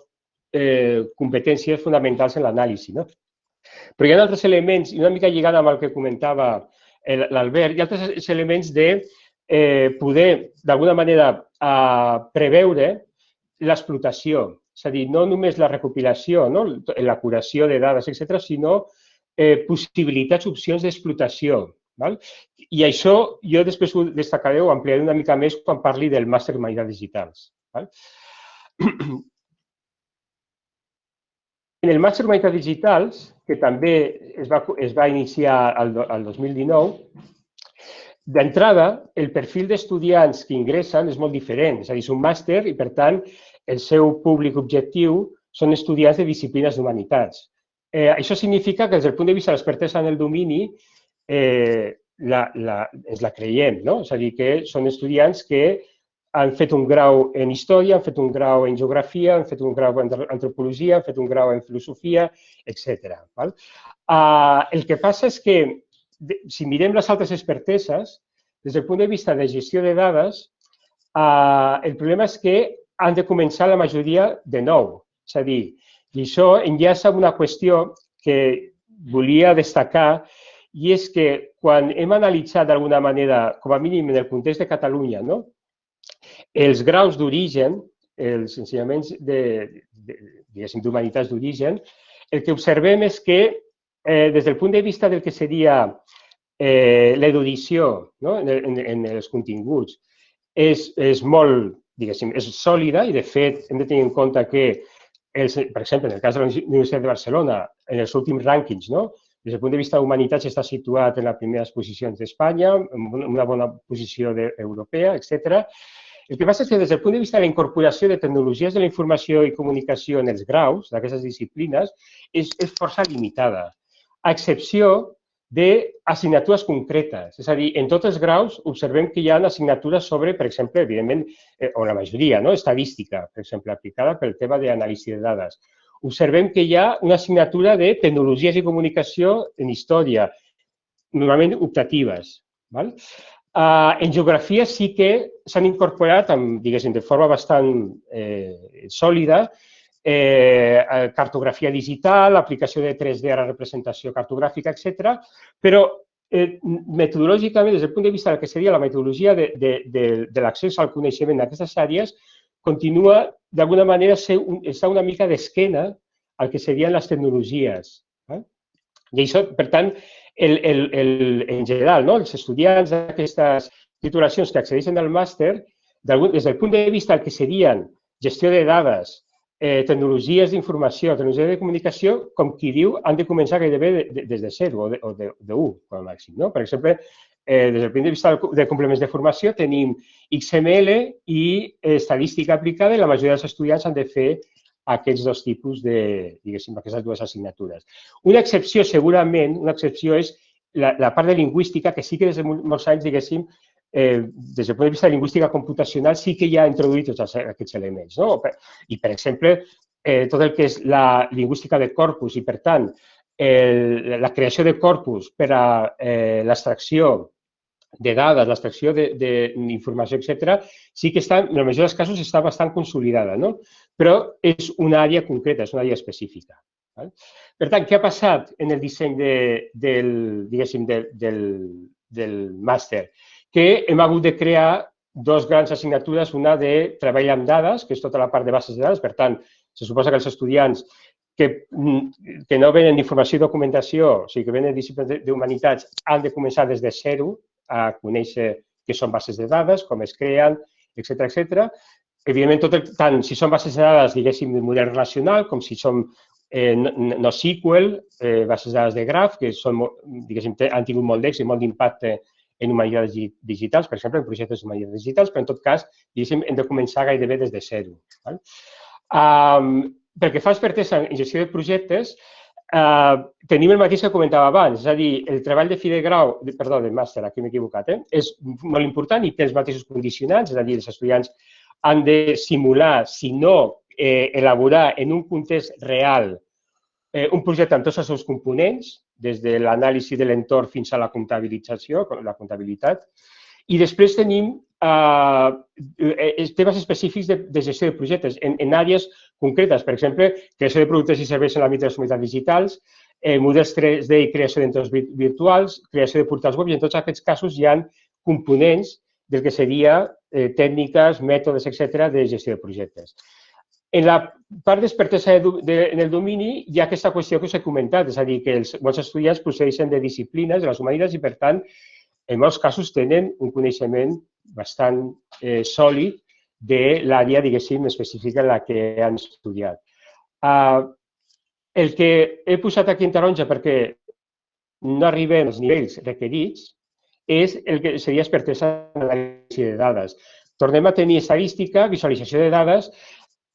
competències fonamentals en l'anàlisi. Però hi ha altres elements, i una mica lligada amb el que comentava l'Albert, hi ha altres elements de poder, d'alguna manera, preveure l'explotació. És a dir, no només la recopilació, la curació de dades, etc., sinó possibilitats, opcions d'explotació. I això jo després ho destacaré o ampliaré una mica més quan parli del màster d'Humanitats Digitals. En el màster d'Humanitats Digitals, que també es va iniciar el 2019, d'entrada, el perfil d'estudiants que ingressen és molt diferent. És a dir, és un màster i, per tant, el seu públic objectiu són estudiants de disciplines d'humanitats. Això significa que, des del punt de vista de l'expertesa en el domini, ens la creiem. És a dir, que són estudiants que han fet un grau en història, han fet un grau en geografia, han fet un grau en antropologia, han fet un grau en filosofia, etc. El que passa és que, si mirem les altres experteses, des del punt de vista de gestió de dades, el problema és que han de començar la majoria de nou. És a dir, i això enllaça amb una qüestió que volia destacar, i és que quan hem analitzat d'alguna manera, com a mínim en el context de Catalunya, els graus d'origen, els ensenyaments d'humanitats d'origen, el que observem és que, des del punt de vista del que seria l'erudició en els continguts, és molt, diguéssim, és sòlida i, de fet, hem de tenir en compte que, per exemple, en el cas de la Universitat de Barcelona, en els últims rànquings, des del punt de vista d'humanitats està situat en les primeres posicions d'Espanya, en una bona posició europea, etc. El que passa és que, des del punt de vista de la incorporació de tecnologies de la informació i comunicació en els graus d'aquestes disciplines, és força limitada, a excepció d'assignatures concretes. És a dir, en tots els graus observem que hi ha assignatures sobre, per exemple, evidentment, o la majoria, estadística, per exemple, aplicada pel tema d'anàlisi de dades. Observem que hi ha una assignatura de tecnologies i comunicació en història, normalment optatives. En geografia sí que s'han incorporat, diguéssim, de forma bastant sòlida, cartografia digital, aplicació de 3D a la representació cartogràfica, etc. Però metodològicament, des del punt de vista del que seria la metodologia de l'accés al coneixement en aquestes àrees, continua, d'alguna manera, està una mica d'esquena al que serien les tecnologies. I això, per tant, en general, els estudiants d'aquestes titulacions que accedeixen al màster, des del punt de vista del que serien gestió de dades, tecnologies d'informació, tecnologies de comunicació, com qui diu, han de començar gairebé des de 0 o d'1, com a màxim. Per exemple, des del punt de vista de complements de formació, tenim XML i estadística aplicada i la majoria dels estudiants han de fer aquests dos tipus de, diguéssim, aquestes dues assignatures. Una excepció, segurament, una excepció és la part de lingüística, que sí que des de molts anys, diguéssim, des del punt de vista de lingüística computacional sí que ja ha introduït tots aquests elements. I, per exemple, tot el que és la lingüística de corpus i, per tant, la creació de corpus per a l'extracció de dades, l'extracció d'informació, etc., sí que està, en la majoria dels casos, està bastant consolidada, però és una àrea concreta, és una àrea específica. Per tant, què ha passat en el disseny del màster? Que hem hagut de crear dues grans assignatures, una de treball amb dades, que és tota la part de bases de dades, per tant, se suposa que els estudiants que no venen d'informació i documentació, o sigui, que venen de disciplines d'humanitats, han de començar des de 0 a conèixer què són bases de dades, com es creen, etc. Evidentment, tant si són bases de dades, diguéssim, de model relacional, com si són NoSQL, bases de dades de graf, que han tingut molt d'èxit i molt d'impacte en humanitats digitals, per exemple, en projectes d'humanitats digitals, però en tot cas, diguéssim, hem de començar gairebé des de 0. Pel que fa a expertesa en gestió de projectes, tenim el mateix que comentava abans, és a dir, el treball de fi de grau, perdó, de màster, aquí m'he equivocat, és molt important i té els mateixos condicionants, és a dir, els estudiants han de simular, si no elaborar en un context real un projecte amb tots els seus components, des de l'anàlisi de l'entorn fins a la comptabilització, la comptabilitat. I després tenim temes específics de gestió de projectes en àrees concretes, per exemple, creació de productes i serveis en l'àmbit de les comunitats digitals, models 3D i creació d'entorns virtuals, creació de portals web, i en tots aquests casos hi ha components del que seria tècniques, mètodes, etc., de gestió de projectes. En la part d'expertesa en el domini hi ha aquesta qüestió que us he comentat, és a dir, que molts estudiants procedeixen de disciplines, de les humanitats, i, per tant, en molts casos tenen un coneixement bastant sòlid de l'àrea, diguéssim, específica en la que han estudiat. El que he posat aquí en taronja perquè no arribem als nivells requerits és el que seria expertesa en l'anàlisi de dades. Tornem a tenir estadística, visualització de dades,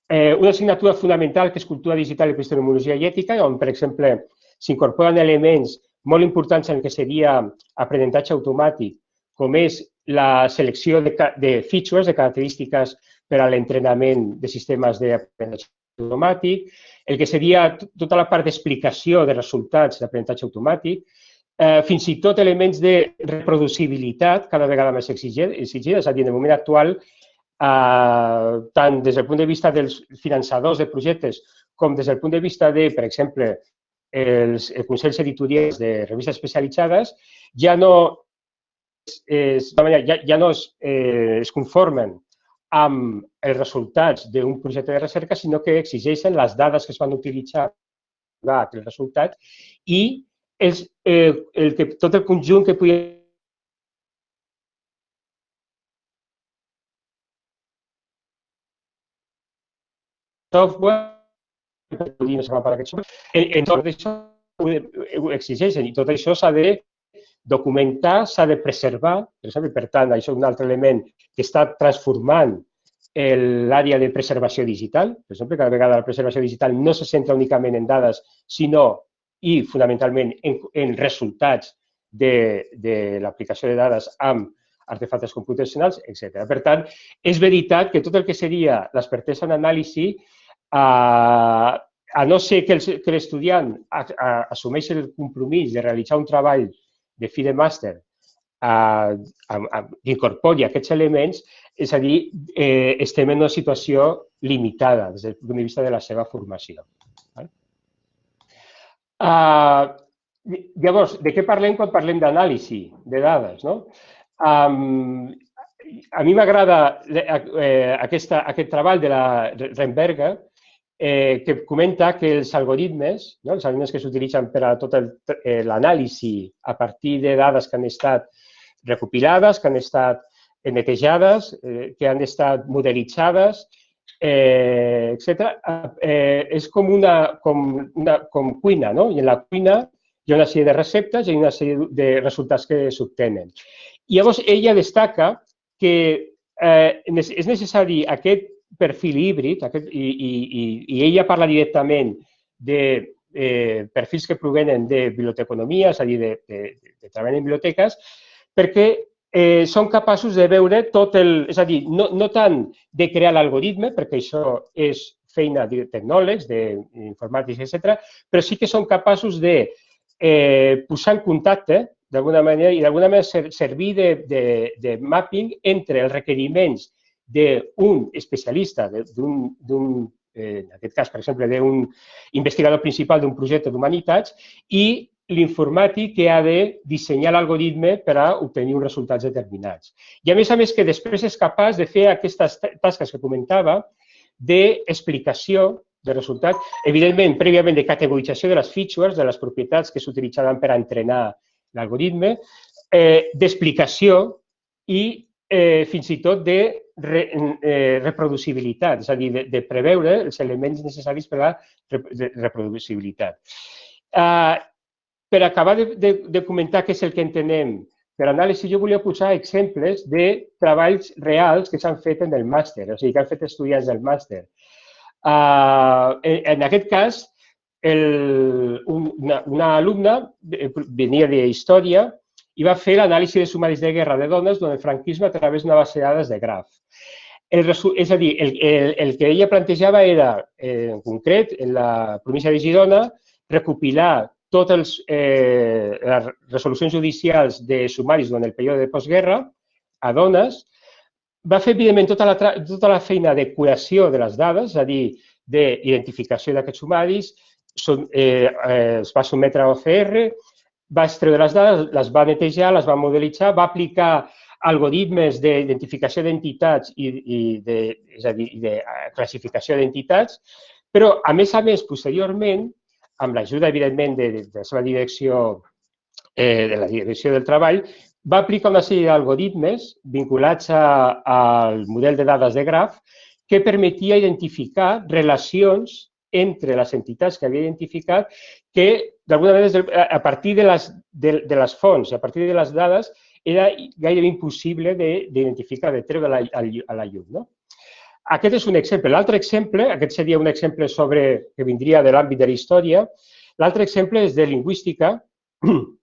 una assignatura fonamental que és cultura digital, epistemologia i ètica, on, per exemple, s'incorporen elements molt importants en el que seria aprenentatge automàtic, com és la selecció de features, de característiques per a l'entrenament de sistemes d'aprenentatge automàtic, el que seria tota la part d'explicació de resultats d'aprenentatge automàtic, fins i tot elements de reproducibilitat cada vegada més exigides, és a dir, en el moment actual, tant des del punt de vista dels finançadors de projectes com des del punt de vista de, per exemple, els consells editorials de revistes especialitzades, ja no es conformen amb els resultats d'un projecte de recerca, sinó que exigeixen les dades que es van utilitzar per aquests resultats i tot el conjunt que pugui software, en tot això ho exigeixen i tot això s'ha de documentar, s'ha de preservar, per tant, això és un altre element que està transformant l'àrea de preservació digital. Per exemple, cada vegada la preservació digital no se centra únicament en dades, sinó i fonamentalment en resultats de l'aplicació de dades amb artefactes computacionals, etc. Per tant, és veritat que tot el que seria l'expertesa en anàlisi, a no ser que l'estudiant assumeixi el compromís de realitzar un treball de fi de màster que incorpori aquests elements, és a dir, estem en una situació limitada des del punt de vista de la seva formació. Llavors, de què parlem quan parlem d'anàlisi de dades? A mi m'agrada aquest treball de la Renberger, que comenta que els algoritmes que s'utilitzen per a tota l'anàlisi a partir de dades que han estat recopilades, que han estat netejades, que han estat modelitzades, etc. És com cuina, no? I en la cuina hi ha una sèrie de receptes i una sèrie de resultats que s'obtenen. I llavors ella destaca que és necessari aquest perfil híbrid, i ella parla directament de perfils que provenen de biblioteconomia, és a dir, de treball en biblioteques, perquè són capaços de veure tot el... És a dir, no tant de crear l'algoritme, perquè això és feina de tecnòlegs, d'informàtics, etc., però sí que són capaços de posar en contacte, d'alguna manera, i d'alguna manera servir de mapping entre els requeriments d'un especialista, en aquest cas, per exemple, d'un investigador principal d'un projecte d'humanitats i l'informàtic que ha de dissenyar l'algoritme per a obtenir uns resultats determinats. I a més que després és capaç de fer aquestes tasques que comentava d'explicació de resultats, evidentment, prèviament de categorització de les features, de les propietats que s'utilitzaran per a entrenar l'algoritme, d'explicació i fins i tot de reproducibilitat, és a dir, de preveure els elements necessaris per a la reproducibilitat. Per acabar de comentar què és el que entenem per anàlisi, jo volia posar exemples de treballs reals que s'han fet en el màster, o sigui, que han fet estudiants del màster. En aquest cas, una alumna venia d'història i va fer l'anàlisi de sumaris de guerra de dones durant el franquisme a través d'una base de dades de graf. És a dir, el que ella plantejava era, en concret, en la província de Girona, recopilar totes les resolucions judicials de sumaris durant el període de postguerra a dones. Va fer, evidentment, tota la feina de curació de les dades, és a dir, d'identificació d'aquests sumaris, es va sotmetre a OCR, va extreure les dades, les va netejar, les va modelitzar, va aplicar algoritmes d'identificació d'entitats és a dir, de classificació d'entitats, però, a més, posteriorment, amb l'ajuda, evidentment, de la seva direcció, de la direcció del treball, va aplicar una sèrie d'algoritmes vinculats al model de dades de graf que permetia identificar relacions entre les entitats que havia identificat que, d'alguna manera, a partir de les fonts, a partir de les dades, era gairebé impossible d'identificar, de treure a la llum. Aquest és un exemple. L'altre exemple, aquest seria un exemple que vindria de l'àmbit de la història. L'altre exemple és de lingüística. Una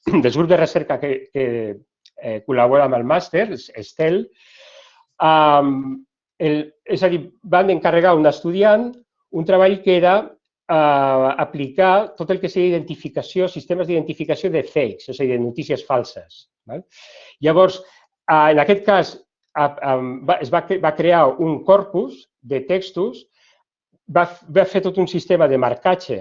dels grups de recerca que col·labora amb el màster, Estel, és a dir, van encarregar a un estudiant un treball que era aplicar tot el que seria identificació, sistemes d'identificació de fakes, és a dir, de notícies falses. Llavors, en aquest cas, es va crear un corpus de textos, va fer tot un sistema de marcatge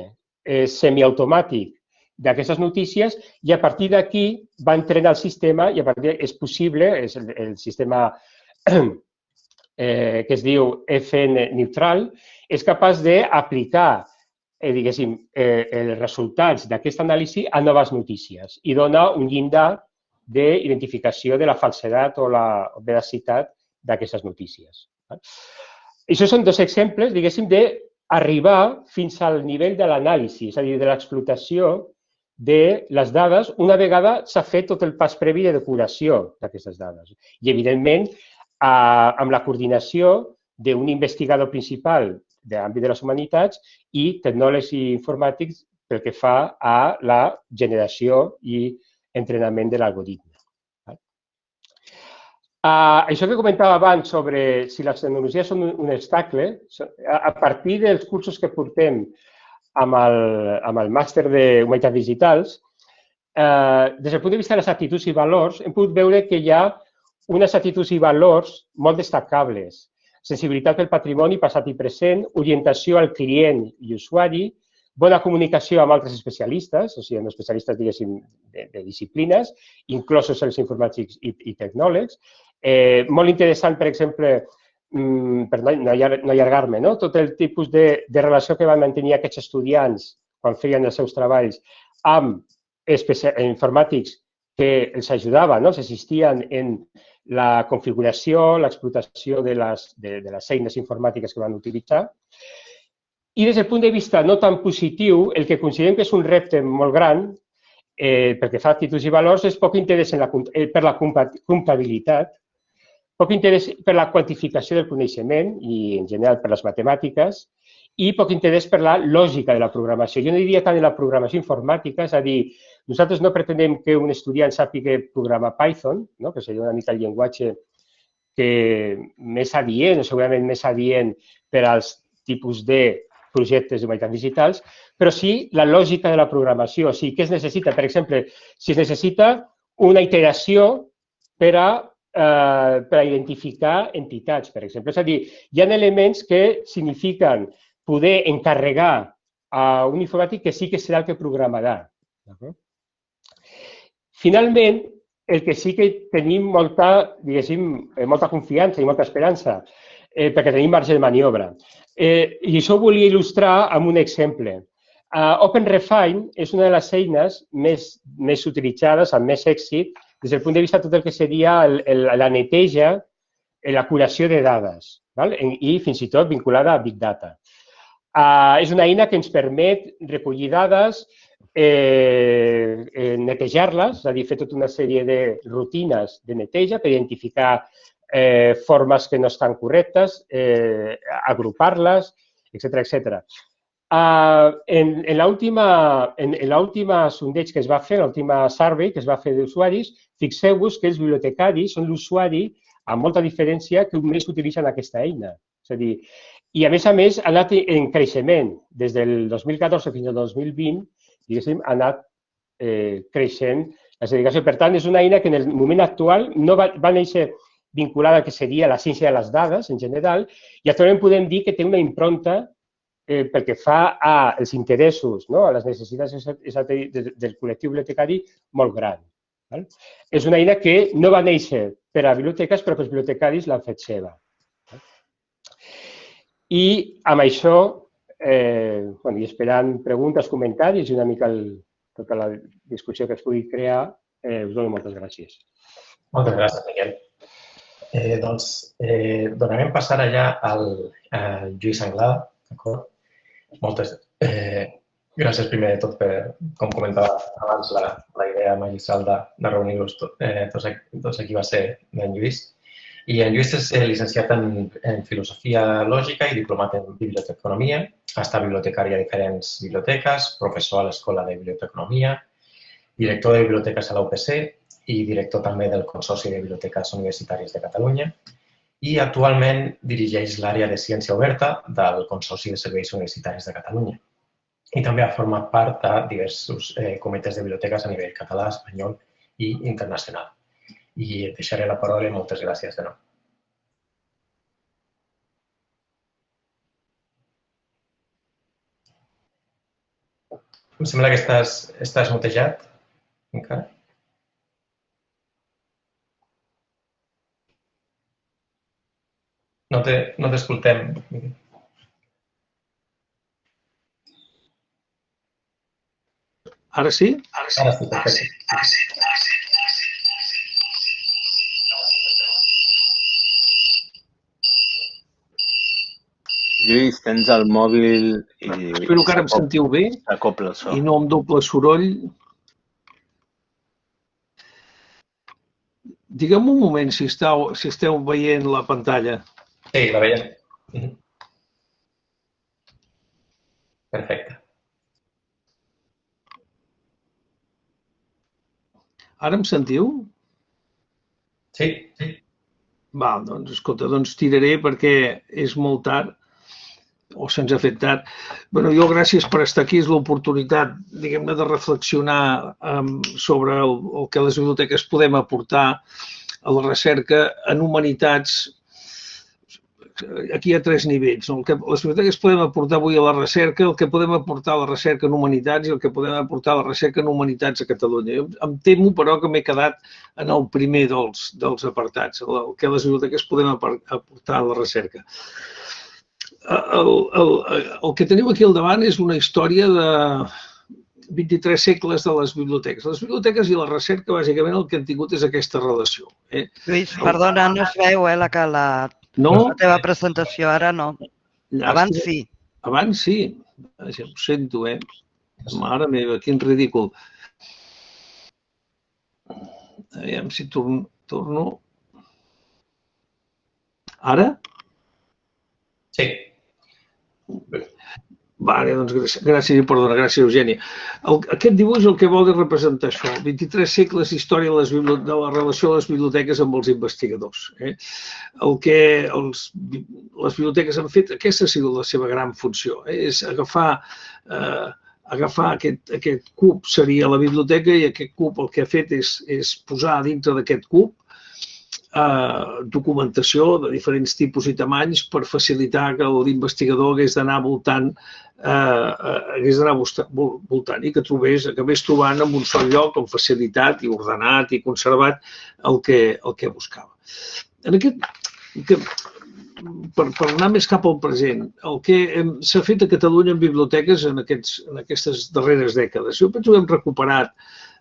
semiautomàtic d'aquestes notícies i a partir d'aquí va entrenar el sistema i a partir és possible, és el sistema que es diu FN neutral, és capaç d'aplicar, diguéssim, els resultats d'aquesta anàlisi a noves notícies i dona un llindar d'identificació de la falsedat o la veracitat d'aquestes notícies. Això són dos exemples, diguéssim, d'arribar fins al nivell de l'anàlisi, és a dir, de l'explotació de les dades una vegada s'ha fet tot el pas previ de depuració d'aquestes dades. I, evidentment, amb la coordinació d'un investigador principal de l'àmbit de les humanitats i tecnòlegs i informàtics pel que fa a la generació i entrenament de l'algoritme. Això que comentava abans sobre si les tecnologies són un obstacle, a partir dels cursos que portem amb el màster de Humanitats Digitals, des del punt de vista de les actituds i valors, hem pogut veure que hi ha unes actituds i valors molt destacables. Sensibilitat pel patrimoni passat i present, orientació al client i usuari, bona comunicació amb altres especialistes, o sigui, amb especialistes, diguéssim, de disciplines, inclosos els informàtics i tecnòlegs. Molt interessant, per exemple, per no allargar-me, tot el tipus de relació que van mantenir aquests estudiants quan feien els seus treballs amb informàtics que els ajudaven, els assistien en la configuració, l'explotació de les eines informàtiques que van utilitzar. I des del punt de vista no tan positiu, el que considerem que és un repte molt gran, perquè fa actituds i valors, és poc interès per la comptabilitat, poc interès per la quantificació del coneixement i, en general, per les matemàtiques, i poc interès per la lògica de la programació. Jo no diria tant en la programació informàtica, és a dir, nosaltres no pretenem que un estudiant sàpiga programar Python, que seria una mica el llenguatge més adient, o segurament més adient per als tipus de projectes d'humanitats digitals, però sí la lògica de la programació. O sigui, què es necessita? Per exemple, si es necessita una iteració per a identificar entitats, per exemple. És a dir, hi ha elements que signifiquen poder encarregar a un informàtic que sí que serà el que programarà. Finalment, el que sí que tenim molta, diguéssim, molta confiança i molta esperança, perquè tenim marge de maniobra. I això ho volia il·lustrar amb un exemple. OpenRefine és una de les eines més utilitzades, amb més èxit, des del punt de vista de tot el que seria la neteja, la curació de dades, i fins i tot vinculada a Big Data. És una eina que ens permet recollir dades, netejar-les, és a dir, fer tota una sèrie de rutines de neteja per identificar formes que no estan correctes, agrupar-les, etc. En l'última sondeig que es va fer, l'última survey que es va fer d'usuaris, fixeu-vos que els bibliotecaris són l'usuari, amb molta diferència, que més utilitzen aquesta eina. És a dir, i a més ha anat en creixement. Des del 2014 fins al 2020, diguéssim, ha anat creixent la dedicació. Per tant, és una eina que en el moment actual no va néixer vinculada al que seria la ciència de les dades, en general, i actualment podem dir que té una impronta pel que fa als interessos, a les necessitats del col·lectiu bibliotecari molt gran. És una eina que no va néixer per a biblioteques, però que els bibliotecaris l'han fet seva. I amb això, i esperant preguntes, comentaris i una mica tota la discussió que es pugui crear, us dono moltes gràcies. Moltes gràcies, Miquel. Doncs donarem passar allà al Lluís Anglada, d'acord? Moltes gràcies primer de tot per, com comentava abans, la idea magistral de reunir-los tots aquí va ser d'en Lluís. I en Lluís és llicenciat en Filosofia Lògica i diplomat en Biblioteconomia. Ha estat bibliotecari a diferents biblioteques, professor a l'Escola de Biblioteconomia, director de biblioteques a la UPC i director també del Consorci de Biblioteques Universitàries de Catalunya. I actualment dirigeix l'àrea de ciència oberta del Consorci de Serveis Universitaris de Catalunya. I també ha format part de diversos comitès de biblioteques a nivell català, espanyol i internacional. I et deixaré la paraula i moltes gràcies de nou. Em sembla que estàs mutejat encara. No t'escoltem. Ara sí? Ara sí, perfecte. Lluís, tens el mòbil i... Espero que ara em sentiu bé s'acopla el so. i no amb doble soroll. Digue'm un moment si esteu veient la pantalla. Sí, la veiem. Perfecte. Ara em sentiu? Sí. Val, doncs escolta, tiraré perquè és molt tard. o se'ns ha fet tard. Bé, jo gràcies per estar aquí, és l'oportunitat, diguem-ne, de reflexionar sobre el que les biblioteques podem aportar a la recerca en humanitats. Aquí hi ha 3 nivells. El que les biblioteques podem aportar avui a la recerca, el que podem aportar a la recerca en humanitats i el que podem aportar a la recerca en humanitats a Catalunya. Em temo, però, que m'he quedat en el primer dels apartats, el que les biblioteques podem aportar a la recerca. El que teniu aquí al davant és una història de 23 segles de les biblioteques. Les biblioteques i la recerca, bàsicament, el que han tingut és aquesta relació. Lluís, perdona, no es veu la teva presentació, ara no. Abans sí. Abans sí. Ho sento, Mare meva, quin ridícul. Aviam si torno. Ara? Sí. Vale, doncs gràcies, perdona, gràcies, Eugènia. Aquest dibuix el que vol és representar això, 23 segles d'història de la relació de les biblioteques amb els investigadors. El que les biblioteques han fet, aquesta ha sigut la seva gran funció, és agafar aquest cub, seria la biblioteca, i aquest cub el que ha fet és posar dintre d'aquest cub documentació de diferents tipus i tamanys per facilitar que l'investigador hagués d'anar voltant i que acabés trobant en un sol lloc amb facilitat i ordenat i conservat el que buscava. Per anar més cap al present, el que s'ha fet a Catalunya en biblioteques en aquestes darreres dècades. Jo penso que hem recuperat,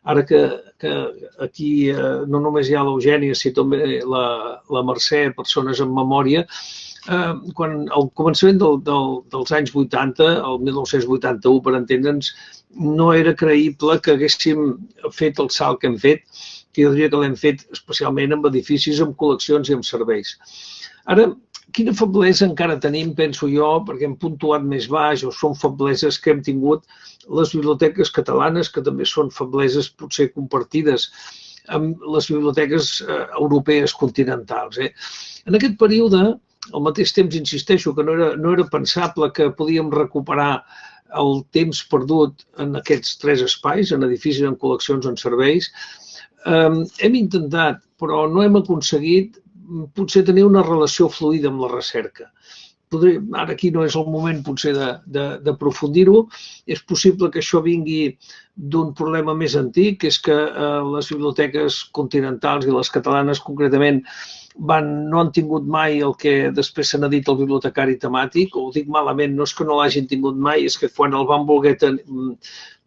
ara que aquí no només hi ha l'Eugènia, sinó també la Mercè, persones amb memòria, quan al començament dels anys 80, el 1981, per entendre'ns, no era creïble que haguéssim fet el salt que hem fet, que jo diria que l'hem fet especialment amb edificis, amb col·leccions i amb serveis. Ara, quina feblesa encara tenim, penso jo, perquè hem puntuat més baix, o són febleses que hem tingut les biblioteques catalanes, que també són febleses potser compartides amb les biblioteques europees continentals. En aquest període, al mateix temps, insisteixo que no era pensable que podíem recuperar el temps perdut en aquests 3 espais, en edificis, en col·leccions, en serveis. Hem intentat, però no hem aconseguit potser tenir una relació fluida amb la recerca. Ara aquí no és el moment potser d'aprofundir-ho. És possible que això vingui d'un problema més antic, que és que les biblioteques continentals i les catalanes concretament no han tingut mai el que després se n'ha dit el bibliotecari temàtic, o ho dic malament, no és que no l'hagin tingut mai, és que quan el van voler tenir,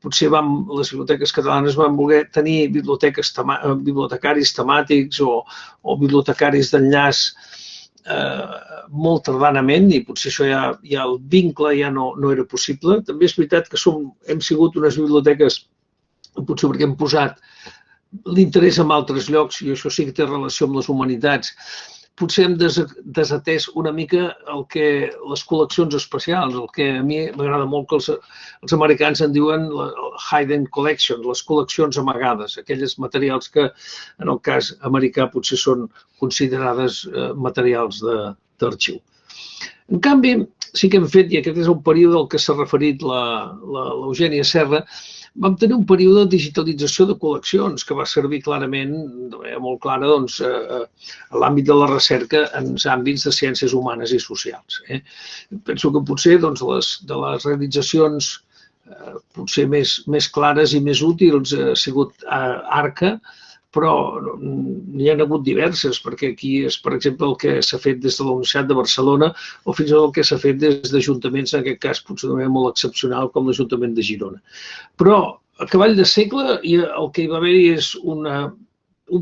potser les biblioteques catalanes van voler tenir bibliotecaris temàtics o bibliotecaris d'enllaç molt tardanament, i potser això ja el vincle ja no era possible. També és veritat que hem sigut unes biblioteques, potser perquè hem posat l'interès en altres llocs, i això sí que té relació amb les humanitats, potser hem desatès una mica les col·leccions especials, el que a mi m'agrada molt que els americans en diuen hidden collections, les col·leccions amagades, aquelles materials que en el cas americà potser són considerades materials d'arxiu. En canvi, sí que hem fet, i aquest és el període al que s'ha referit l'Eugènia Serra, vam tenir un període de digitalització de col·leccions que va servir clarament, de manera molt clara, a l'àmbit de la recerca en els àmbits de ciències humanes i socials. Penso que potser de les realitzacions potser més clares i més útils ha sigut ARCA, però n'hi ha hagut diverses, perquè aquí és, per exemple, el que s'ha fet des de la Universitat de Barcelona o fins i tot el que s'ha fet des d'ajuntaments, en aquest cas potser també molt excepcional, com l'Ajuntament de Girona. Però a cavall de segle el que hi va haver-hi és un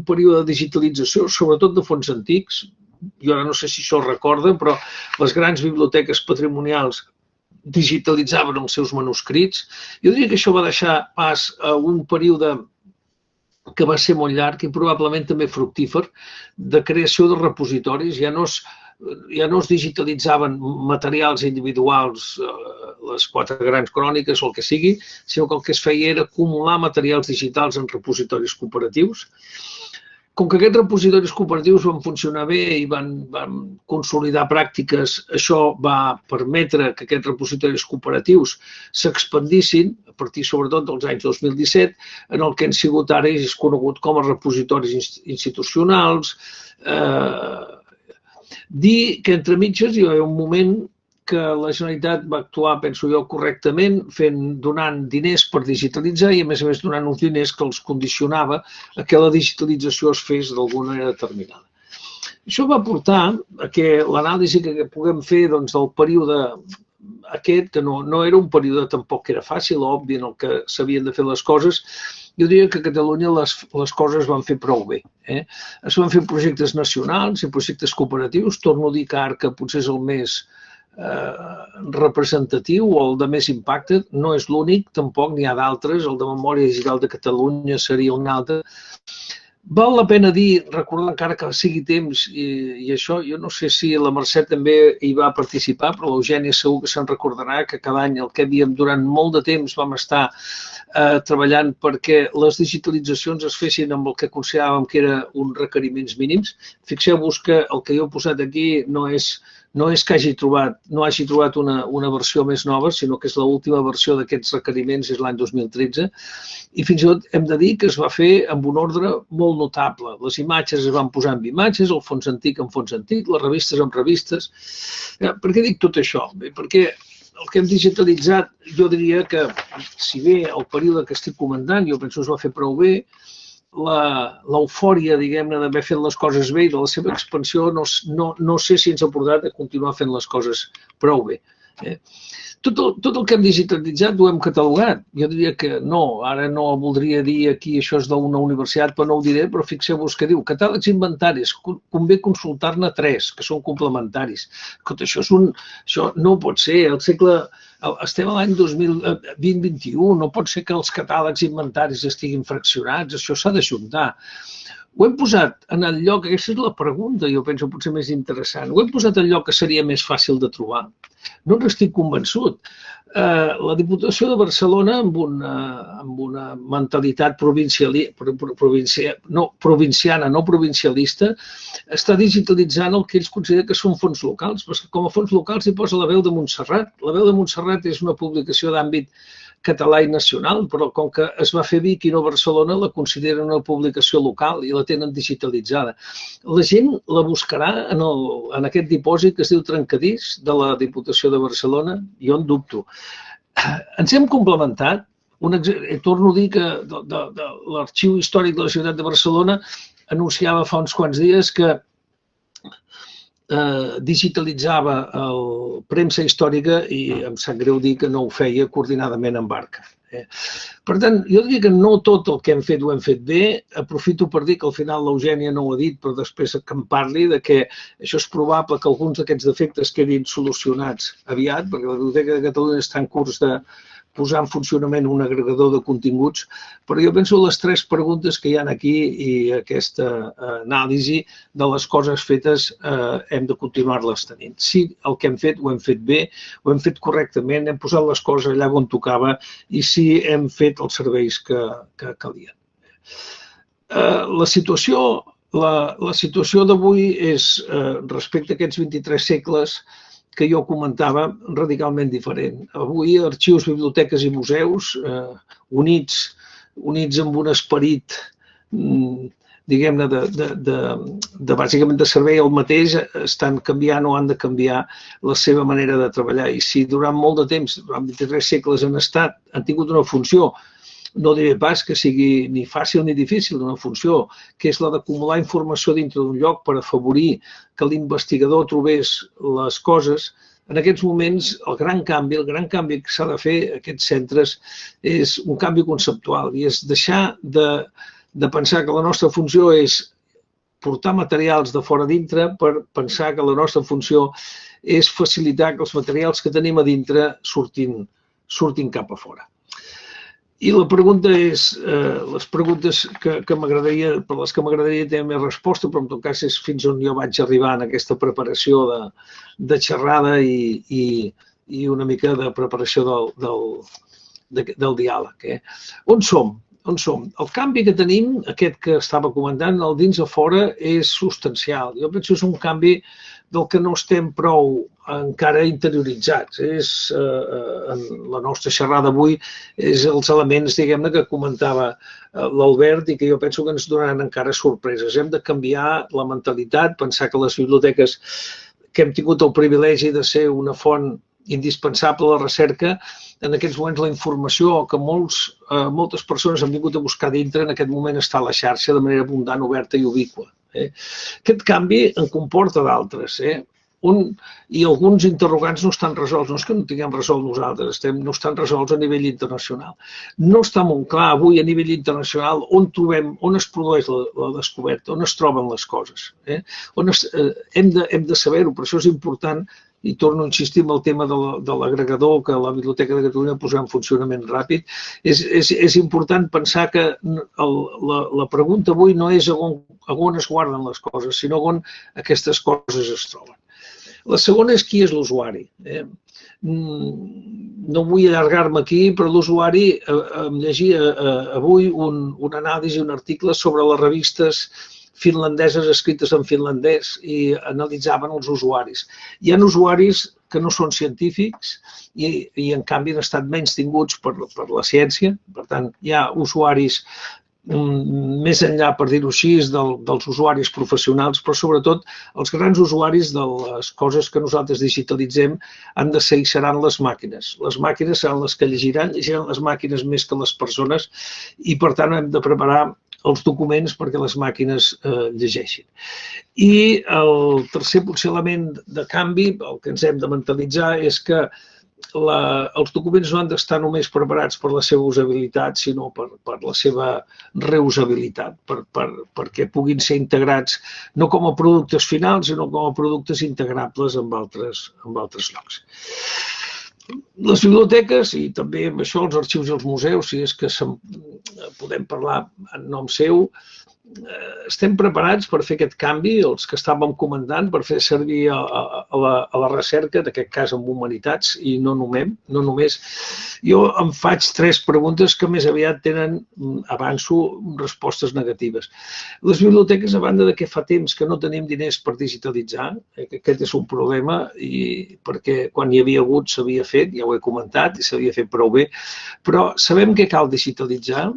període de digitalització, sobretot de fons antics. Jo ara no sé si això ho recorden, però les grans biblioteques patrimonials digitalitzaven els seus manuscrits. Jo diria que això va deixar pas a un període que va ser molt llarg i probablement també fructífer, de creació de repositoris. Ja no es digitalitzaven materials individuals, les 4 grans cròniques o el que sigui, sinó que el que es feia era acumular materials digitals en repositoris cooperatius. com que aquests repositoris cooperatius van funcionar bé i van consolidar pràctiques, això va permetre que aquests repositoris cooperatius s'expandissin a partir sobretot dels anys 2017 en el que han sigut ara és conegut com a repositoris institucionals. Dir que entre mitges hi va haver un moment que la Generalitat va actuar, penso jo, correctament, donant diners per digitalitzar i, a més, donant uns diners que els condicionava a que la digitalització es fes d'alguna manera determinada. Això va portar a que l'anàlisi que puguem fer del període aquest, que no era un període tampoc que era fàcil o obvi en el que s'havien de fer les coses, jo diria que a Catalunya les coses es van fer prou bé. Es van fer projectes nacionals i projectes cooperatius. Torno a dir que Arca potser és el més representatiu o el de més impacte. No és l'únic, tampoc n'hi ha d'altres. El de Memòria Digital de Catalunya seria un altre. Val la pena dir, recordar encara que sigui temps, i això, jo no sé si la Mercè també hi va participar, però l'Eugènia segur que se'n recordarà que cada any el que havíem durant molt de temps vam estar treballant perquè les digitalitzacions es fessin amb el que consideràvem que eren uns requeriments mínims. Fixeu-vos que el que jo he posat aquí no és que hagi trobat una versió més nova, sinó que és l'última versió d'aquests requeriments, és l'any 2013, i fins i tot hem de dir que es va fer amb un ordre molt notable. Les imatges es van posar amb imatges, el fons antic amb fons antic, les revistes amb revistes. Per què dic tot això? Bé, perquè el que hem digitalitzat, jo diria que, si bé el període que estic comentant, jo penso que es va fer prou bé, l'eufòria, diguem-ne, d'haver fet les coses bé i de la seva expansió, no sé si ens ha portat a continuar fent les coses prou bé. Tot el que hem digitalitzat ho hem catalogat. Jo diria que no, ara no voldria dir aquí això és d'una universitat, però no ho diré, però fixeu-vos que diu catàlegs inventaris, convé consultar-ne 3, que són complementaris. Escolta, això no pot ser, estem a l'any 2020-21, no pot ser que els catàlegs inventaris estiguin fraccionats, això s'ha d'ajuntar. Ho hem posat en el lloc, aquesta és la pregunta, jo penso potser més interessant, ho hem posat en el lloc que seria més fàcil de trobar. No n'estic convençut. La Diputació de Barcelona, amb una mentalitat provinciana, no provincialista, està digitalitzant el que ells consideren que són fons locals. Com a fons locals hi posa La Veu de Montserrat. La Veu de Montserrat és una publicació d'àmbit català i nacional, però com que es va fer Vic i no Barcelona, la consideren una publicació local i la tenen digitalitzada. La gent la buscarà en aquest dipòsit que es diu Trencadís de la Diputació de Barcelona, jo en dubto. Ens hem complementat, torno a dir que l'Arxiu Històric de la Ciutat de Barcelona anunciava fa uns quants dies que digitalitzava el premsa històrica i em sap greu dir que no ho feia coordinadament amb Arca. Per tant, jo diria que no tot el que hem fet ho hem fet bé. Aprofito per dir que al final l'Eugènia no ho ha dit, però després que em parli de que això és probable que alguns d'aquests defectes quedin solucionats aviat, perquè la Biblioteca de Catalunya està en curs de posar en funcionament un agregador de continguts, però jo penso les 3 preguntes que hi ha aquí i aquesta anàlisi de les coses fetes hem de continuar-les tenint. Si el que hem fet ho hem fet bé, ho hem fet correctament, hem posat les coses allà on tocava i si hem fet els serveis que calien. La situació d'avui és, respecte a aquests 23 segles, que jo comentava, radicalment diferent. Avui, arxius, biblioteques i museus, units amb un esperit, diguem-ne, bàsicament de servei al mateix, estan canviant o han de canviar la seva manera de treballar. I si durant molt de temps, durant 23 segles han tingut una funció, no diré pas que sigui ni fàcil ni difícil, una funció, que és la d'acumular informació dintre d'un lloc per afavorir que l'investigador trobés les coses. En aquests moments, el gran canvi que s'ha de fer a aquests centres és un canvi conceptual i és deixar de pensar que la nostra funció és portar materials de fora a dintre per pensar que la nostra funció és facilitar que els materials que tenim a dintre surtin cap a fora. I la pregunta és, les preguntes per les que m'agradaria tenir més resposta, però en tot cas és fins on jo vaig arribar en aquesta preparació de xerrada i una mica de preparació del diàleg. On som? on som. El canvi que tenim, aquest que estava comentant, el dins a fora, és substancial. Jo penso que és un canvi del que no estem prou encara interioritzats. En la nostra xerrada avui és els elements, diguem-ne, que comentava l'Albert i que jo penso que ens donaran encara sorpreses. Hem de canviar la mentalitat, pensar que les biblioteques que hem tingut el privilegi de ser una font indispensable a la recerca, en aquests moments la informació que moltes persones han vingut a buscar dintre en aquest moment està a la xarxa de manera abundant, oberta i ubiqua. Aquest canvi en comporta d'altres. I alguns interrogants no estan resolts, no és que no tinguem resolt nosaltres, no estan resolts a nivell internacional. No està molt clar avui a nivell internacional on es produeix la descoberta, on es troben les coses. Hem de saber-ho, per això és important, i torno a insistir en el tema de l'agregador que la Biblioteca de Catalunya posarà en funcionament ràpid. És important pensar que la pregunta avui no és on es guarden les coses, sinó on aquestes coses es troben. La segona és qui és l'usuari. No vull allargar-me aquí, però l'usuari, em llegia avui una anàlisi, un article sobre les revistes finlandeses escrites en finlandès i analitzaven els usuaris. Hi ha usuaris que no són científics i en canvi han estat menys tinguts per la ciència. Per tant, hi ha usuaris més enllà, per dir-ho així, dels usuaris professionals, però sobretot els grans usuaris de les coses que nosaltres digitalitzem han de ser i seran les màquines. Les màquines seran les que llegiran les màquines més que les persones i, per tant, hem de preparar els documents perquè les màquines llegeixin. I el tercer potser element de canvi, el que ens hem de mentalitzar, és que els documents no han d'estar només preparats per la seva usabilitat, sinó per la seva reusabilitat, perquè puguin ser integrats no com a productes finals, sinó com a productes integrables amb altres llocs. Les biblioteques, i també amb això els arxius i els museus, si és que podem parlar en nom seu, estem preparats per fer aquest canvi, els que estàvem comentant, per fer servir a la recerca, en aquest cas amb humanitats, i no només. Jo em faig 3 preguntes que més aviat tenen, avanço, respostes negatives. Les biblioteques, a banda de que fa temps que no tenim diners per digitalitzar, aquest és un problema, perquè quan hi havia hagut s'havia fet, ja ho he comentat, i s'havia fet prou bé, però sabem que cal digitalitzar,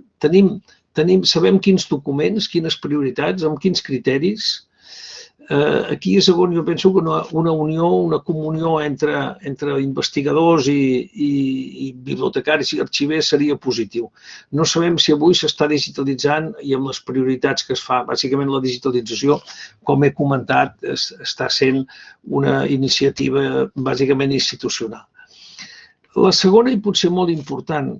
sabem quins documents, quines prioritats, amb quins criteris. Aquí és on jo penso que una unió, una comunió entre investigadors i bibliotecaris i arxivers seria positiu. No sabem si avui s'està digitalitzant i amb les prioritats que es fa. Bàsicament la digitalització, com he comentat, està sent una iniciativa bàsicament institucional. La segona, i potser molt important,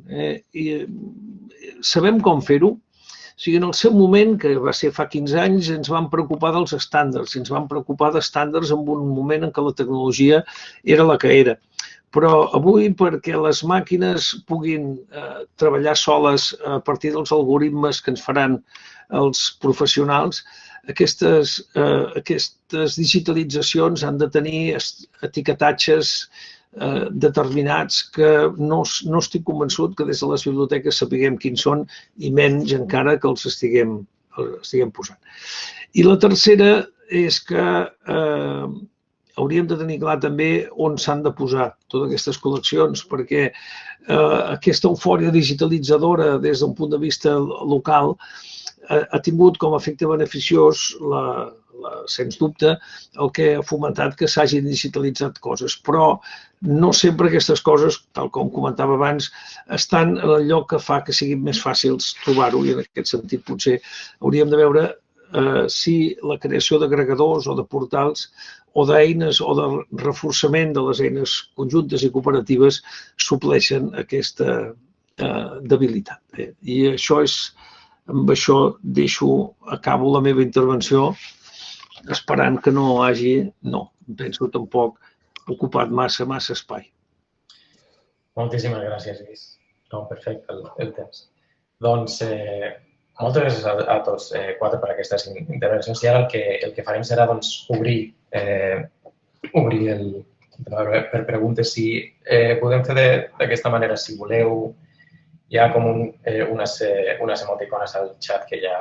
sabem com fer-ho. O sigui, en el seu moment, que va ser fa 15 anys, ens vam preocupar dels estàndards. Ens vam preocupar d'estàndards en un moment en què la tecnologia era la que era. Però avui, perquè les màquines puguin treballar soles a partir dels algoritmes que ens faran els professionals, aquestes digitalitzacions han de tenir etiquetatges determinats que no estic convençut que des de les biblioteques sapiguem quins són i menys encara que els estiguem posant. I la tercera és que hauríem de tenir clar també on s'han de posar totes aquestes col·leccions, perquè aquesta eufòria digitalitzadora des d'un punt de vista local ha tingut com a efecte beneficiós sens dubte, el que ha fomentat que s'hagin digitalitzat coses. Però no sempre aquestes coses, tal com comentava abans, estan en el lloc que fa que siguin més fàcils trobar-ho i en aquest sentit potser hauríem de veure si la creació d'agregadors o de portals o d'eines o de reforçament de les eines conjuntes i cooperatives supleixen aquesta debilitat. I amb això acabo la meva intervenció esperant que no penso tampoc, ocupat massa espai. Moltíssimes gràcies, Lluís. Perfecte, el temps. Doncs moltes gràcies a tots 4 per aquestes intervencions. I ara el que farem serà obrir per preguntes. Si podem fer d'aquesta manera, si voleu Hi ha com unes emoticones al xat que hi ha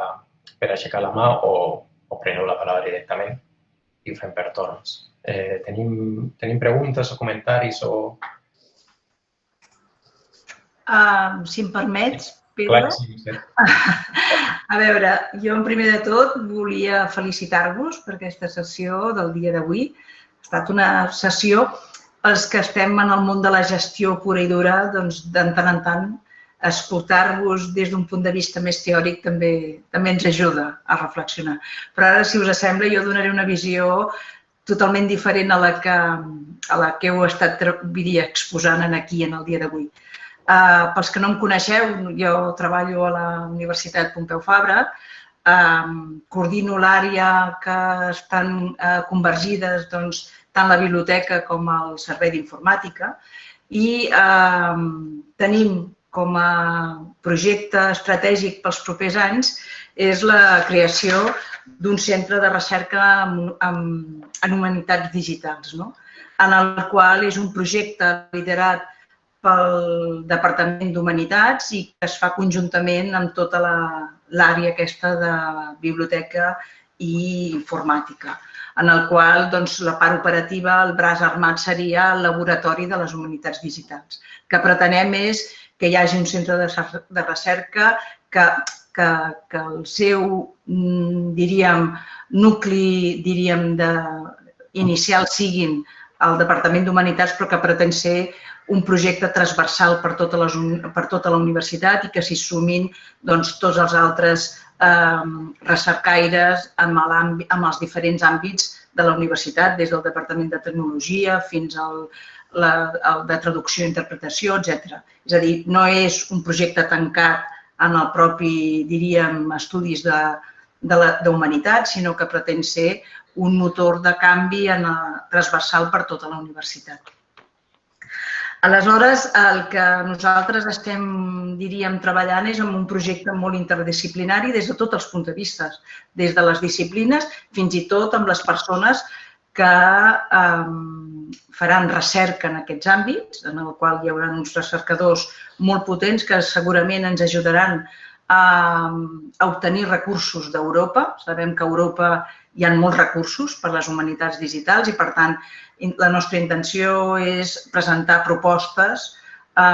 per aixecar la mà o preneu la paraula directament i ho fem per torns. Tenim preguntes o comentaris o... Si em permets, Clar Pedro. que sí. A veure, jo en primer de tot volia felicitar-vos per aquesta sessió del dia d'avui. Ha estat una sessió, els que estem en el món de la gestió pura i dura, doncs de tant en tant, escoltar-vos des d'un punt de vista més teòric també ens ajuda a reflexionar. Però ara, si us sembla, jo donaré una visió totalment diferent a la que heu estat exposant aquí en el dia d'avui. Pels que no em coneixeu, jo treballo a la Universitat Pompeu Fabra, coordino l'àrea que estan convergides tant la biblioteca com el servei d'informàtica i tenim com a projecte estratègic pels propers anys és la creació d'un centre de recerca en humanitats digitals, en el qual és un projecte liderat pel Departament d'Humanitats i que es fa conjuntament amb tota l'àrea aquesta de biblioteca i informàtica, en el qual la part operativa, el braç armat, seria el laboratori de les humanitats digitals. El que pretenem és que hi hagi un centre de recerca que el seu, nucli, inicial siguin el Departament d'Humanitats, però que pretén ser un projecte transversal per tota la universitat i que s'hi sumin tots els altres recercaires amb els diferents àmbits de la universitat, des del Departament de Tecnologia fins al de traducció i interpretació, etc. És a dir, no és un projecte tancat en el propi, estudis d'humanitats, sinó que pretén ser un motor de canvi transversal per tota la universitat. Aleshores, el que nosaltres estem, treballant és en un projecte molt interdisciplinari des de tots els punts de vista, des de les disciplines fins i tot amb les persones que faran recerca en aquests àmbits, en el qual hi haurà uns recercadors molt potents que segurament ens ajudaran a obtenir recursos d'Europa. Sabem que a Europa hi ha molts recursos per a les humanitats digitals i, per tant, la nostra intenció és presentar propostes a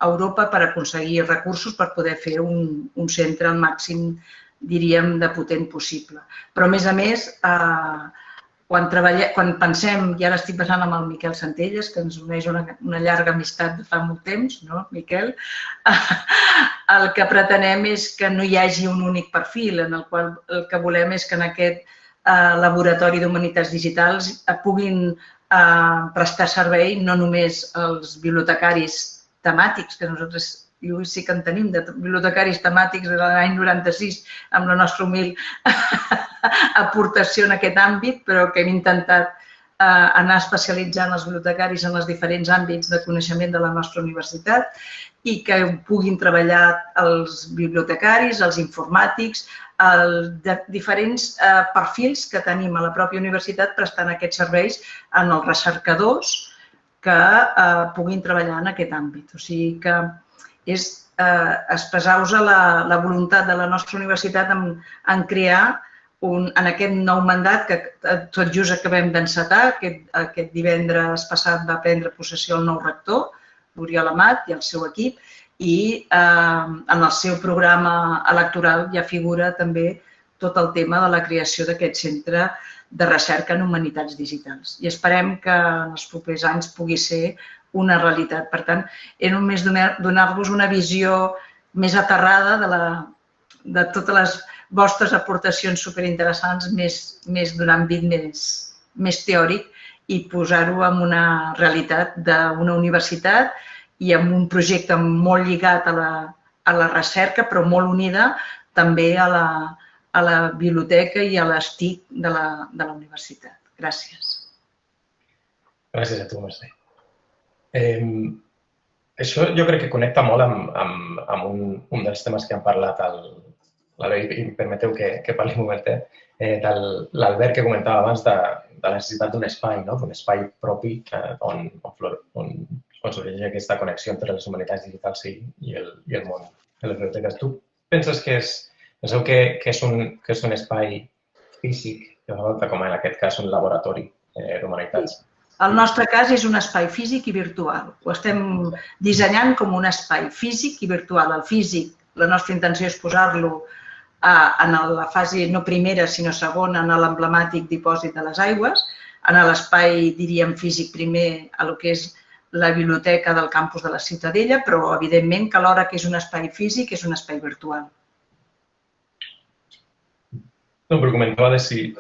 Europa per aconseguir recursos per poder fer un centre al màxim, de potent possible. Però, a més, quan pensem, i ara estic pensant amb el Miquel Centelles, que ens uneix una llarga amistat de fa molt temps, no, Miquel? El que pretenem és que no hi hagi un únic perfil, en el qual el que volem és que en aquest laboratori d'humanitats digitals puguin prestar servei no només als bibliotecaris temàtics, que nosaltres sí que en tenim, de bibliotecaris temàtics de l'any 96, amb la nostra humil aportació en aquest àmbit, però que hem intentat anar especialitzant els bibliotecaris en els diferents àmbits de coneixement de la nostra universitat i que puguin treballar els bibliotecaris, els informàtics, diferents perfils que tenim a la pròpia universitat prestant aquests serveis en els recercadors que puguin treballar en aquest àmbit. O sigui que és expressar-vos la voluntat de la nostra universitat en crear en aquest nou mandat que tot just acabem d'encetar. Aquest divendres passat va prendre possessió el nou rector, l'Oriol Amat, i el seu equip, i en el seu programa electoral ja figura també tot el tema de la creació d'aquest centre de recerca en humanitats digitals. I esperem que en els propers anys pugui ser una realitat. Per tant, és només donar-vos una visió més aterrada de totes les vostres aportacions superinteressants, més d'un àmbit més teòric, i posar-ho en una realitat d'una universitat i amb un projecte molt lligat a la recerca, però molt unida també a la biblioteca i a les TIC de la universitat. Gràcies. Gràcies a tu, Mercè. Això jo crec que connecta molt amb un dels temes que han parlat i permeteu que parli un momentet, l'Albert que comentava abans de la necessitat d'un espai propi on on sorgeix aquesta connexió entre les humanitats digitals i el món de les biblioteques. Tu penses que penseu que és un espai físic, que fa falta, com en aquest cas un laboratori d'humanitats? El nostre cas és un espai físic i virtual. Ho estem dissenyant com un espai físic i virtual. El físic, la nostra intenció és posar-lo en la fase no primera, sinó segona, en l'emblemàtic dipòsit de les aigües, en l'espai, diríem, físic primer, a lo que és la biblioteca del campus de la Ciutadella, però evidentment que alhora que és un espai físic és un espai virtual. No, però comentava si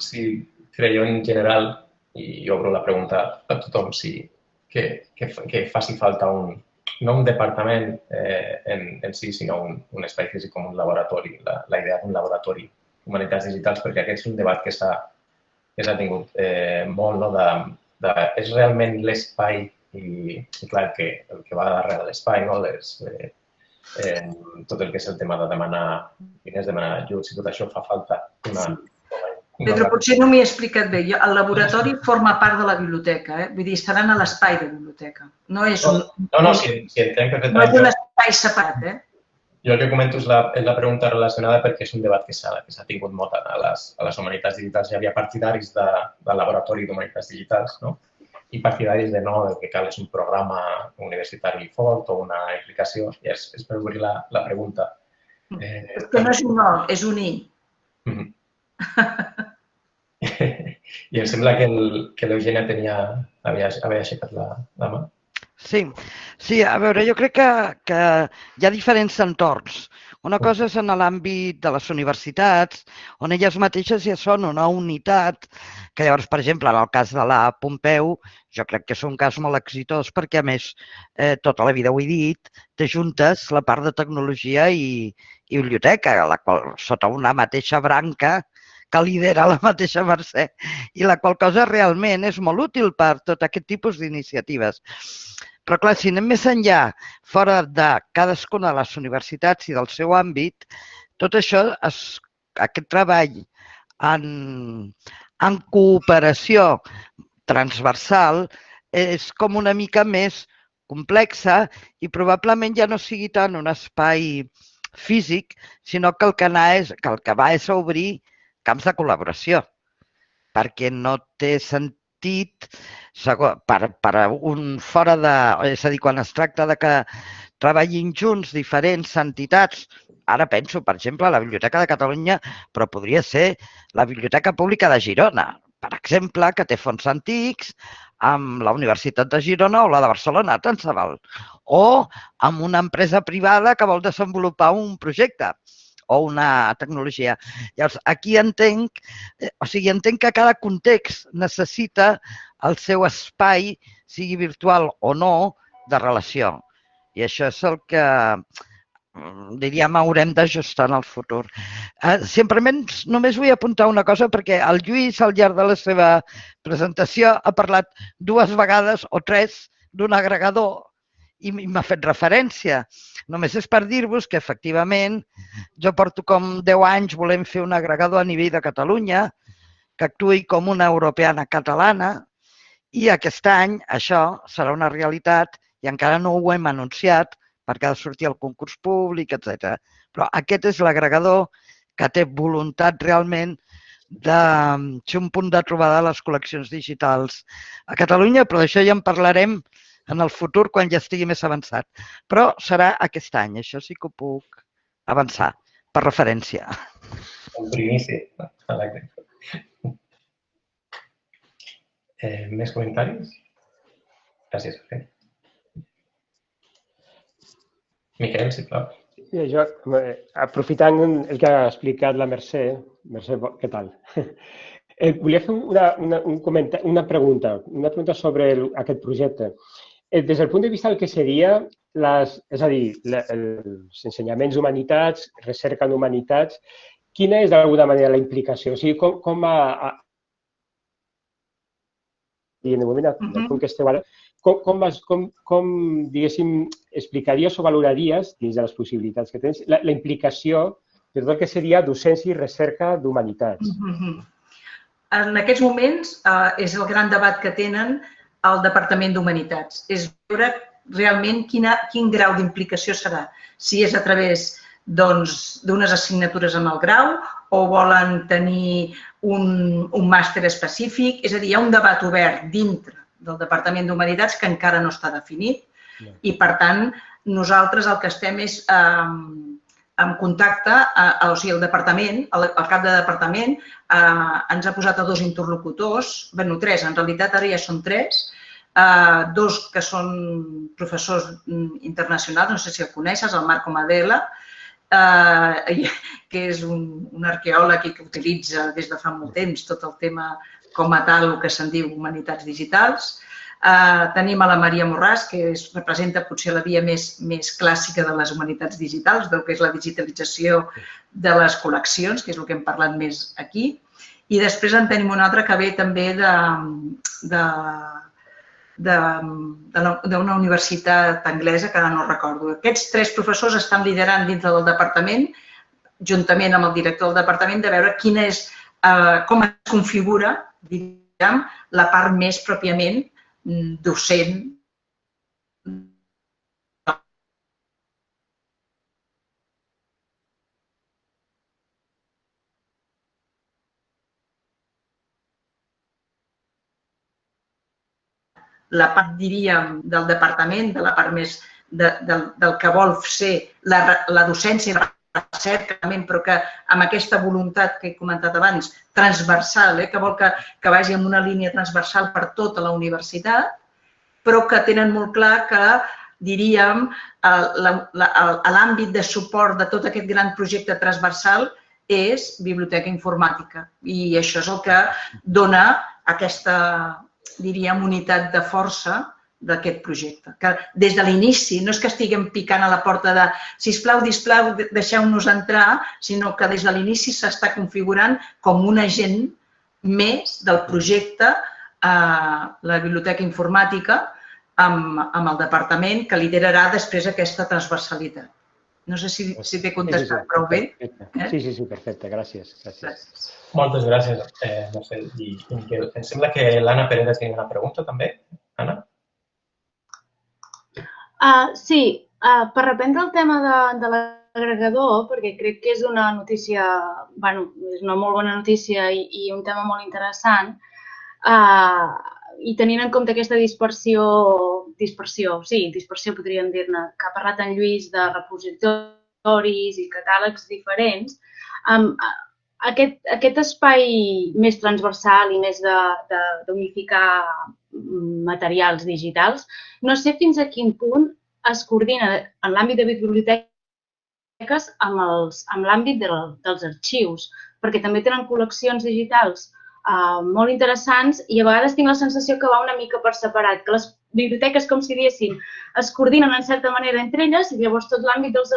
creieu en general, i obro la pregunta a tothom, que faci falta no un departament en si, sinó un espai físic com un laboratori, la idea d'un laboratori d'humanitats digitals, perquè aquest és un debat que s'ha tingut molt, no? És realment l'espai i clar, el que va darrere l'espai, no? Tot el que és el tema de demanar diners, demanar ajuts i tot això fa falta Pedro, potser no m'hi he explicat bé. El laboratori forma part de la biblioteca, vull dir, estaran a l'espai de biblioteca. No és un espai separat, Jo el que comento és la pregunta relacionada perquè és un debat que s'ha tingut molt a les humanitats digitals. Hi havia partidaris del laboratori d'humanitats digitals, no? I partidaris de no, el que cal és un programa universitari fort o una implicació. I és per obrir la pregunta. És que no és un no, és un i. I em sembla que l'Eugènia havia aixecat la mà. Sí, a veure, jo crec que hi ha diferents entorns. Una cosa és en l'àmbit de les universitats, on elles mateixes ja són una unitat, que llavors, per exemple, en el cas de la Pompeu, jo crec que és un cas molt exitós perquè, a més, tota la vida ho he dit, té juntes la part de tecnologia i biblioteca, la qual sota una mateixa branca que lidera la mateixa Mercè, i la qual cosa realment és molt útil per tot aquest tipus d'iniciatives. Però, clar, si anem més enllà, fora de cadascuna de les universitats i del seu àmbit, tot això, aquest treball en cooperació transversal és com una mica més complexa i probablement ja no sigui tant un espai físic, sinó que el que va és a obrir camps de col·laboració, perquè no té sentit per un fora de... És a dir, quan es tracta de que treballin junts diferents entitats, ara penso, per exemple, a la Biblioteca de Catalunya, però podria ser la Biblioteca Pública de Girona, per exemple, que té fons antics, amb la Universitat de Girona o la de Barcelona, tant se val. O amb una empresa privada que vol desenvolupar un projecte o una tecnologia. Llavors, aquí entenc que cada context necessita el seu espai, sigui virtual o no, de relació. I això és el que, diríem, haurem d'ajustar en el futur. Simplement només vull apuntar una cosa, perquè el Lluís, al llarg de la seva presentació, ha parlat 2 vegades o 3 d'un agregador i m'ha fet referència. Només és per dir-vos que, efectivament, jo porto com 10 anys volent fer un agregador a nivell de Catalunya que actuï com una europeana catalana i aquest any això serà una realitat i encara no ho hem anunciat perquè ha de sortir el concurs públic, etc. Però aquest és l'agregador que té voluntat realment de ser un punt de trobada a les col·leccions digitals a Catalunya, però d'això ja en parlarem en el futur quan ja estigui més avançat. Però serà aquest any, això sí que ho puc avançar, per referència. Un primici. Més comentaris? Gràcies. Miquel, sisplau. Jo, aprofitant el que ha explicat la Mercè, què tal? Volia fer una pregunta sobre aquest projecte. Des del punt de vista del que seria, és a dir, els ensenyaments d'humanitats, recerca en humanitats, quina és d'alguna manera la implicació? O sigui, i en el moment del punt que esteu ara, com diguéssim, explicaries o valoraries, dins de les possibilitats que tens, la implicació de tot el que seria docència i recerca d'humanitats? En aquests moments és el gran debat que tenen el Departament d'Humanitats. És veure realment quin grau d'implicació serà. Si és a través d'unes assignatures en el grau o volen tenir un màster específic. És a dir, hi ha un debat obert dintre del Departament d'Humanitats que encara no està definit i, per tant, nosaltres el que estem és en contacte, o sigui, el departament, el cap de departament ens ha posat a 2 interlocutors, bueno, 3, en realitat ara ja són 3, 2 que són professors internacionals, no sé si el coneixes, el Marco Madela, que és un arqueòleg i que utilitza des de fa molt temps tot el tema com a tal, el que se'n diu humanitats digitals. Tenim a la Maria Morràs, que representa potser la via més clàssica de les humanitats digitals, del que és la digitalització de les col·leccions, que és el que hem parlat més aquí. I després en tenim un altre que ve també d'una universitat anglesa, que ara no recordo. Aquests 3 professors estan liderant dintre del departament, juntament amb el director del departament, de veure quina és, com es configura, diguem, la part més pròpiament docent. La part, diríem, del departament, de la part més del que vol ser la docència i la recerca, però que amb aquesta voluntat que he comentat abans, transversal, que vol que vagi en una línia transversal per tota la universitat, però que tenen molt clar que, diríem, l'àmbit de suport de tot aquest gran projecte transversal és biblioteca informàtica. I això és el que dona aquesta, diríem, unitat de força d'aquest projecte. Que des de l'inici no és que estiguem picant a la porta de sisplau, deixeu-nos entrar, sinó que des de l'inici s'està configurant com un agent més del projecte la biblioteca informàtica amb el departament que liderarà després aquesta transversalitat. No sé si t'he contestat prou bé. Sí, perfecte, gràcies. Moltes gràcies, Mercè i Miquel. Em sembla que l'Anna Pérez tenia una pregunta també. Anna? Sí, per reprendre el tema de l'agregador, perquè crec que és una notícia, és una molt bona notícia i un tema molt interessant, i tenint en compte aquesta dispersió podríem dir-ne, que ha parlat en Lluís de repositoris i catàlegs diferents, aquest espai més transversal i més d'unificar materials digitals, no sé fins a quin punt es coordina en l'àmbit de biblioteques amb l'àmbit dels arxius, perquè també tenen col·leccions digitals molt interessants i a vegades tinc la sensació que va una mica per separat, que les biblioteques, com si diguessin, es coordinen en certa manera entre elles i llavors tot l'àmbit dels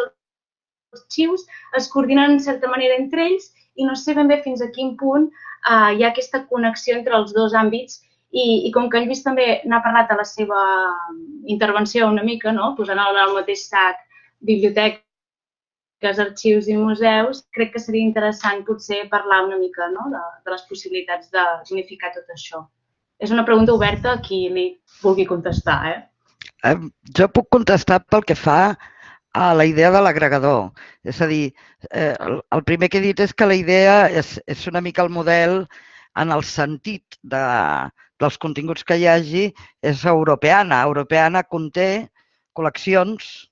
arxius es coordinen en certa manera entre ells i no sé ben bé fins a quin punt hi ha aquesta connexió entre els dos àmbits i com que en Lluís també n'ha parlat a la seva intervenció una mica, posant en el mateix sac biblioteques, arxius i museus, crec que seria interessant potser parlar una mica de les possibilitats d'unificar tot això. És una pregunta oberta a qui li vulgui contestar. Jo puc contestar pel que fa a la idea de l'agregador. És a dir, el primer que he dit és que la idea és una mica el model en el sentit dels continguts que hi hagi, és europeana. Europeana conté col·leccions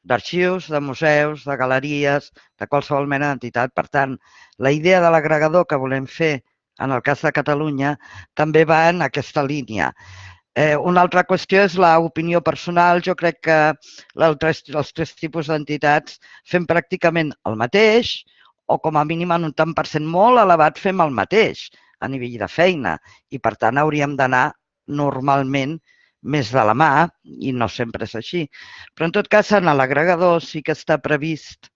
d'arxius, de museus, de galeries, de qualsevol mena d'entitat. Per tant, la idea de l'agregador que volem fer en el cas de Catalunya també va en aquesta línia. Una altra qüestió és l'opinió personal. Jo crec que els 3 tipus d'entitats fem pràcticament el mateix o com a mínim en un tant per cent molt elevat fem el mateix a nivell de feina i per tant hauríem d'anar normalment més de la mà i no sempre és així. Però en tot cas en l'agregador sí que està previst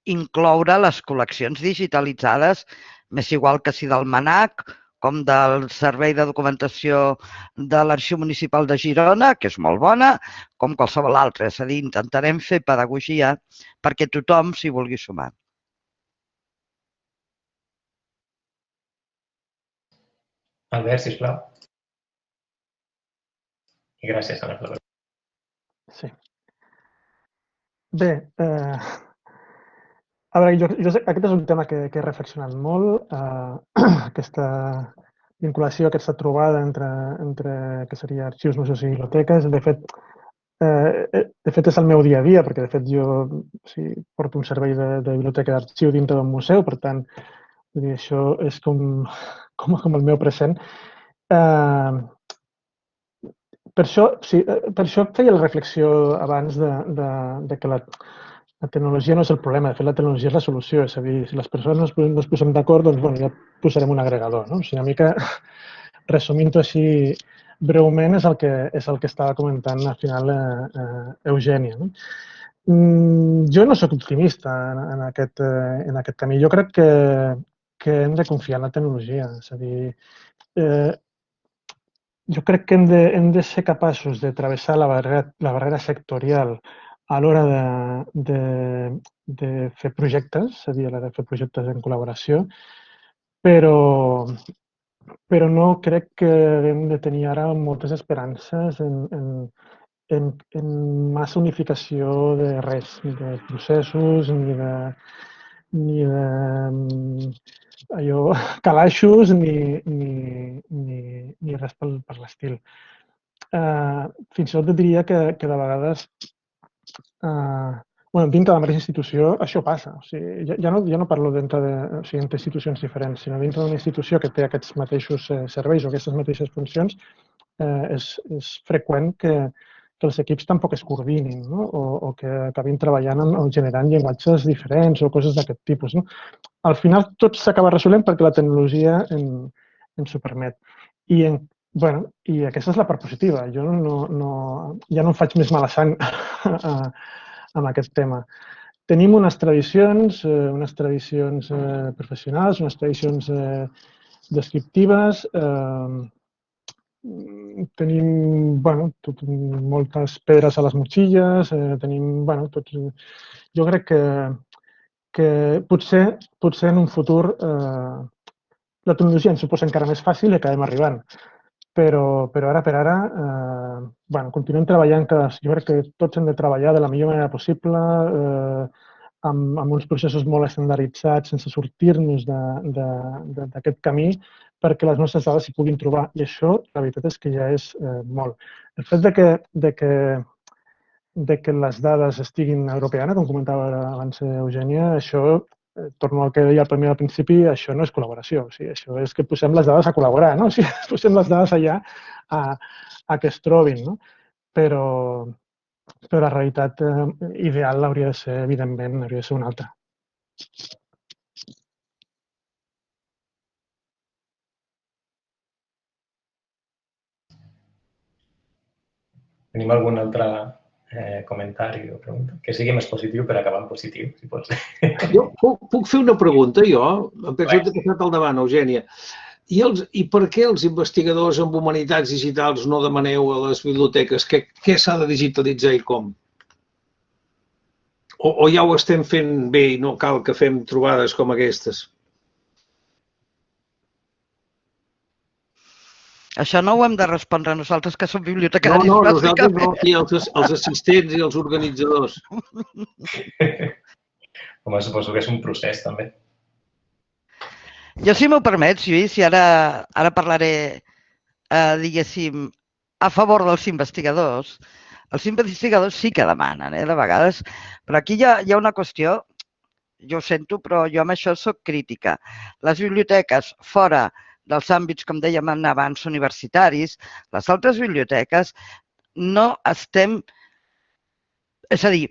incloure les col·leccions digitalitzades, m'és igual que si del MANAC com del Servei de Documentació de l'Arxiu Municipal de Girona, que és molt bona, com qualsevol altra. És a dir, intentarem fer pedagogia perquè tothom s'hi vulgui sumar. Albert, sisplau. I gràcies, Anna Flaver. Sí. Bé, a veure, aquest és un tema que he reflexionat molt, aquesta vinculació, aquesta trobada entre què seria arxius, museus i biblioteques. De fet, és el meu dia a dia, perquè de fet jo porto un servei de biblioteca d'arxiu dintre d'un museu, per tant, això és com el meu present. Per això feia la reflexió abans de que la tecnologia no és el problema, de fet la tecnologia és la solució, és a dir, si les persones no ens posem d'acord, doncs ja posarem un agregador, no? O sigui, una mica, resumint-ho així breument, és el que estava comentant al final Eugènia. Jo no soc optimista en aquest camí. Jo crec que hem de confiar en la tecnologia, és a dir, jo crec que hem de ser capaços de travessar la barrera sectorial a l'hora de fer projectes, és a dir, a l'hora de fer projectes en col·laboració, però no crec que hem de tenir ara moltes esperances en massa unificació de res, ni de processos, ni de calaixos, ni res per l'estil. Fins i tot diria que de vegades dintre de la mateixa institució això passa. O sigui, ja no parlo entre institucions diferents, sinó dintre d'una institució que té aquests mateixos serveis o aquestes mateixes funcions, és freqüent que els equips tampoc es coordinin, no? O que acabin treballant o generant llenguatges diferents o coses d'aquest tipus. No? Al final tot s'acaba resolent perquè la tecnologia ens ho permet. I aquesta és la part positiva. Jo ja no em faig més mala sang amb aquest tema. Tenim unes tradicions professionals, unes tradicions descriptives, tenim moltes pedres a les motxilles, jo crec que potser en un futur la tecnologia ens ho posa encara més fàcil i acabem arribant. Però ara per ara continuem treballant, jo crec que tots hem de treballar de la millor manera possible, amb uns processos molt estandarditzats, sense sortir-nos d'aquest camí, perquè les nostres dades s'hi puguin trobar. I això, la veritat és que ja és molt. El fet de que les dades estiguin europeanes, com comentava abans Eugènia, això, torno al que deia al principi, això no és col·laboració. O sigui, això és que posem les dades a col·laborar, no? O sigui, posem les dades allà a que es trobin, no? Però la realitat ideal hauria de ser, evidentment, hauria de ser una altra. Tenim algun altre comentari o pregunta? Que sigui més positiu per acabar en positiu, si pot ser. Jo puc fer una pregunta, jo? Em penso que t'he passat al davant, Eugènia. I per què els investigadors en humanitats digitals no demaneu a les biblioteques què s'ha de digitalitzar i com? O ja ho estem fent bé i no cal que fem trobades com aquestes? Això no ho hem de respondre nosaltres, que som bibliotecaris. No, nosaltres no, aquí els assistents i els organitzadors. Home, suposo que és un procés, també. Jo, si m'ho permets, Lluís, i ara parlaré, diguéssim, a favor dels investigadors. Els investigadors sí que demanen, de vegades, però aquí hi ha una qüestió, jo ho sento, però jo amb això soc crítica. Les biblioteques fora dels àmbits, com dèiem abans, universitaris, les altres biblioteques no estem... És a dir,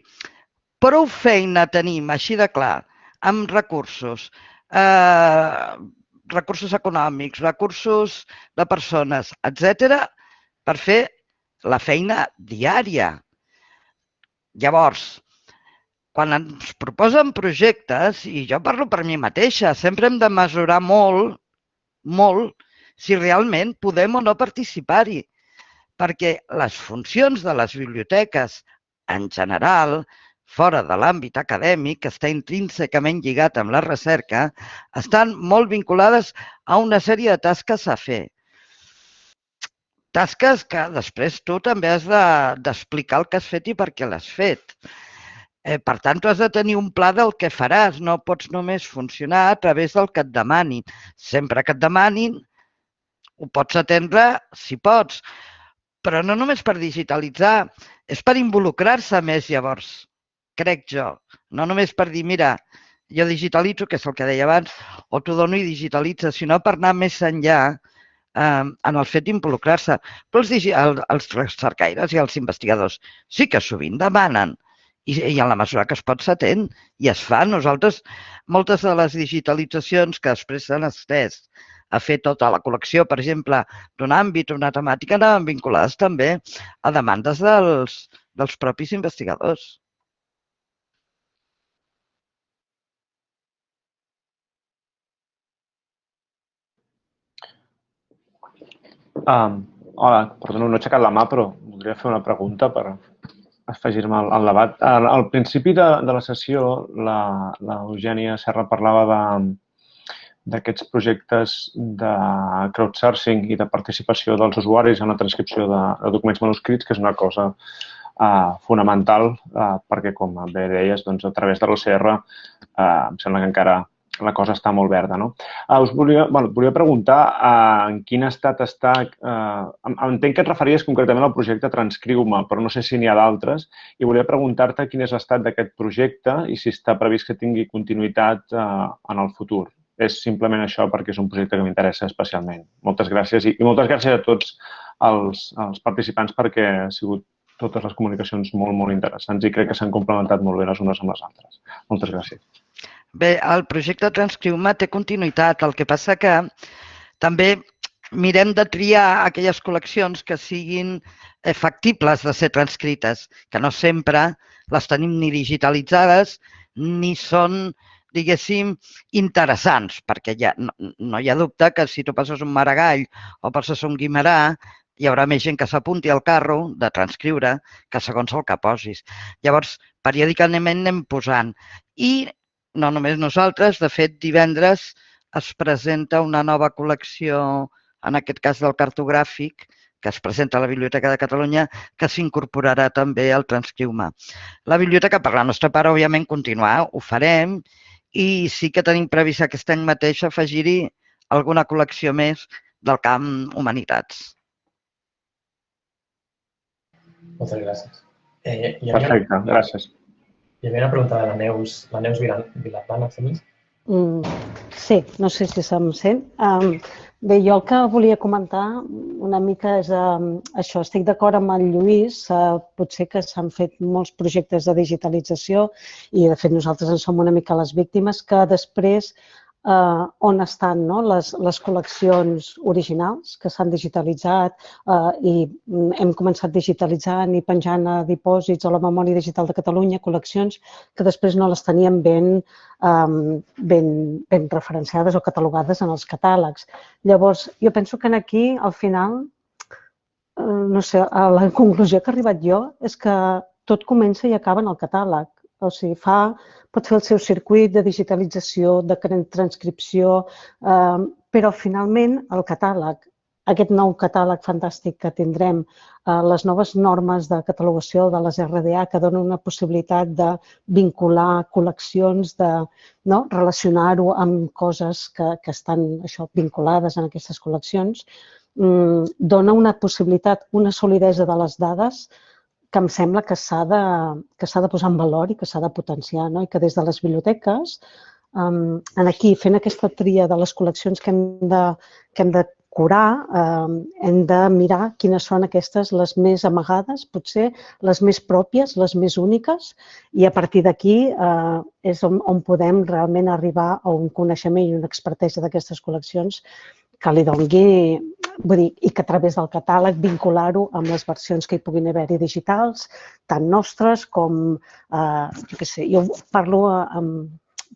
prou feina tenim, així de clar, amb recursos, recursos econòmics, recursos de persones, etc., per fer la feina diària. Llavors, quan ens proposen projectes, i jo parlo per mi mateixa, sempre hem de mesurar molt si realment podem o no participar-hi, perquè les funcions de les biblioteques en general, fora de l'àmbit acadèmic, que està intrínsecament lligat amb la recerca, estan molt vinculades a una sèrie de tasques a fer. tasques que després tu també has d'explicar el que has fet i per què l'has fet. Per tant, tu has de tenir un pla del que faràs, no pots només funcionar a través del que et demanin. Sempre que et demanin, ho pots atendre si pots, però no només per digitalitzar, és per involucrar-se més llavors, crec jo. No només per dir, mira, jo digitalitzo, que és el que deia abans, o t'ho dono i digitalitza, sinó per anar més enllà en el fet d'involucrar-se. Però els recercaires i els investigadors sí que sovint demanen, i en la mesura que es pot s'atén i es fa. Nosaltres, moltes de les digitalitzacions que després s'han estès a fer tota la col·lecció, per exemple, d'un àmbit o una temàtica, anaven vinculades també a demandes dels propis investigadors. Hola, perdona, no he aixecat la mà, però voldria fer una pregunta per afegir-me al debat. Al principi de la sessió, l'Eugènia Serra parlava d'aquests projectes de crowdsourcing i de participació dels usuaris en la transcripció de documents manuscrits, que és una cosa fonamental, perquè, com bé deies, a través de l'OCR em sembla que encara la cosa està molt verda, no? Us volia preguntar en quin estat està... Entenc que et referies concretament al projecte Transcriu-me, però no sé si n'hi ha d'altres, i volia preguntar-te quin és l'estat d'aquest projecte i si està previst que tingui continuïtat en el futur. És simplement això perquè és un projecte que m'interessa especialment. Moltes gràcies i moltes gràcies a tots els participants perquè han sigut totes les comunicacions molt, molt interessants i crec que s'han complementat molt bé les unes amb les altres. Moltes gràcies. Bé, el projecte Transcriu-me té continuïtat. El que passa que també mirem de triar aquelles col·leccions que siguin factibles de ser transcrites, que no sempre les tenim ni digitalitzades ni són, diguéssim, interessants, perquè no hi ha dubte que si tu passes un Maragall o passes un Guimerà, hi haurà més gent que s'apunti al carro de transcriure que segons el que posis. Llavors, periòdicament anem posant. I no només nosaltres, de fet, divendres es presenta una nova col·lecció, en aquest cas del cartogràfic, que es presenta a la Biblioteca de Catalunya, que s'incorporarà també al Transcriu-me. La biblioteca, per la nostra part, òbviament, continuar, ho farem, i sí que tenim previst aquest any mateix afegir-hi alguna col·lecció més del camp Humanitats. Moltes gràcies. Perfecte, gràcies. Hi havia una pregunta de la Neus Vilaplana, Feliç? Sí, no sé si se'm sent. Bé, jo el que volia comentar una mica és això. Estic d'acord amb el Lluís. Potser que s'han fet molts projectes de digitalització i, de fet, nosaltres en som una mica les víctimes, que després on estan les col·leccions originals que s'han digitalitzat i hem començat digitalitzant i penjant a dipòsits a la Memòria Digital de Catalunya, col·leccions que després no les teníem ben referenciades o catalogades en els catàlegs. Llavors, jo penso que aquí, al final, no sé, la conclusió que he arribat jo és que tot comença i acaba en el catàleg. O sigui, pot fer el seu circuit de digitalització, de transcripció, però finalment el catàleg, aquest nou catàleg fantàstic que tindrem, les noves normes de catalogació de les RDA que donen una possibilitat de vincular col·leccions, de relacionar-ho amb coses que estan vinculades en aquestes col·leccions, dona una possibilitat, una solidesa de les dades que em sembla que s'ha de posar en valor i que s'ha de potenciar, i que des de les biblioteques, aquí, fent aquesta tria de les col·leccions que hem de curar, hem de mirar quines són aquestes les més amagades, potser les més pròpies, les més úniques, i a partir d'aquí és on podem realment arribar a un coneixement i una expertesa d'aquestes col·leccions que li doni, vull dir, i que a través del catàleg vincular-ho amb les versions que hi puguin haver-hi digitals, tant nostres com, jo què sé, jo parlo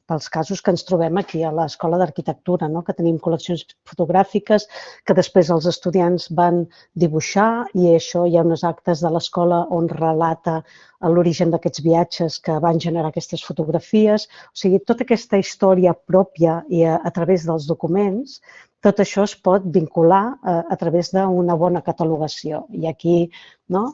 pels casos que ens trobem aquí a l'Escola d'Arquitectura, que tenim col·leccions fotogràfiques que després els estudiants van dibuixar i això hi ha unes actes de l'escola on relata l'origen d'aquests viatges que van generar aquestes fotografies. O sigui, tota aquesta història pròpia i a través dels documents tot això es pot vincular a través d'una bona catalogació. I aquí,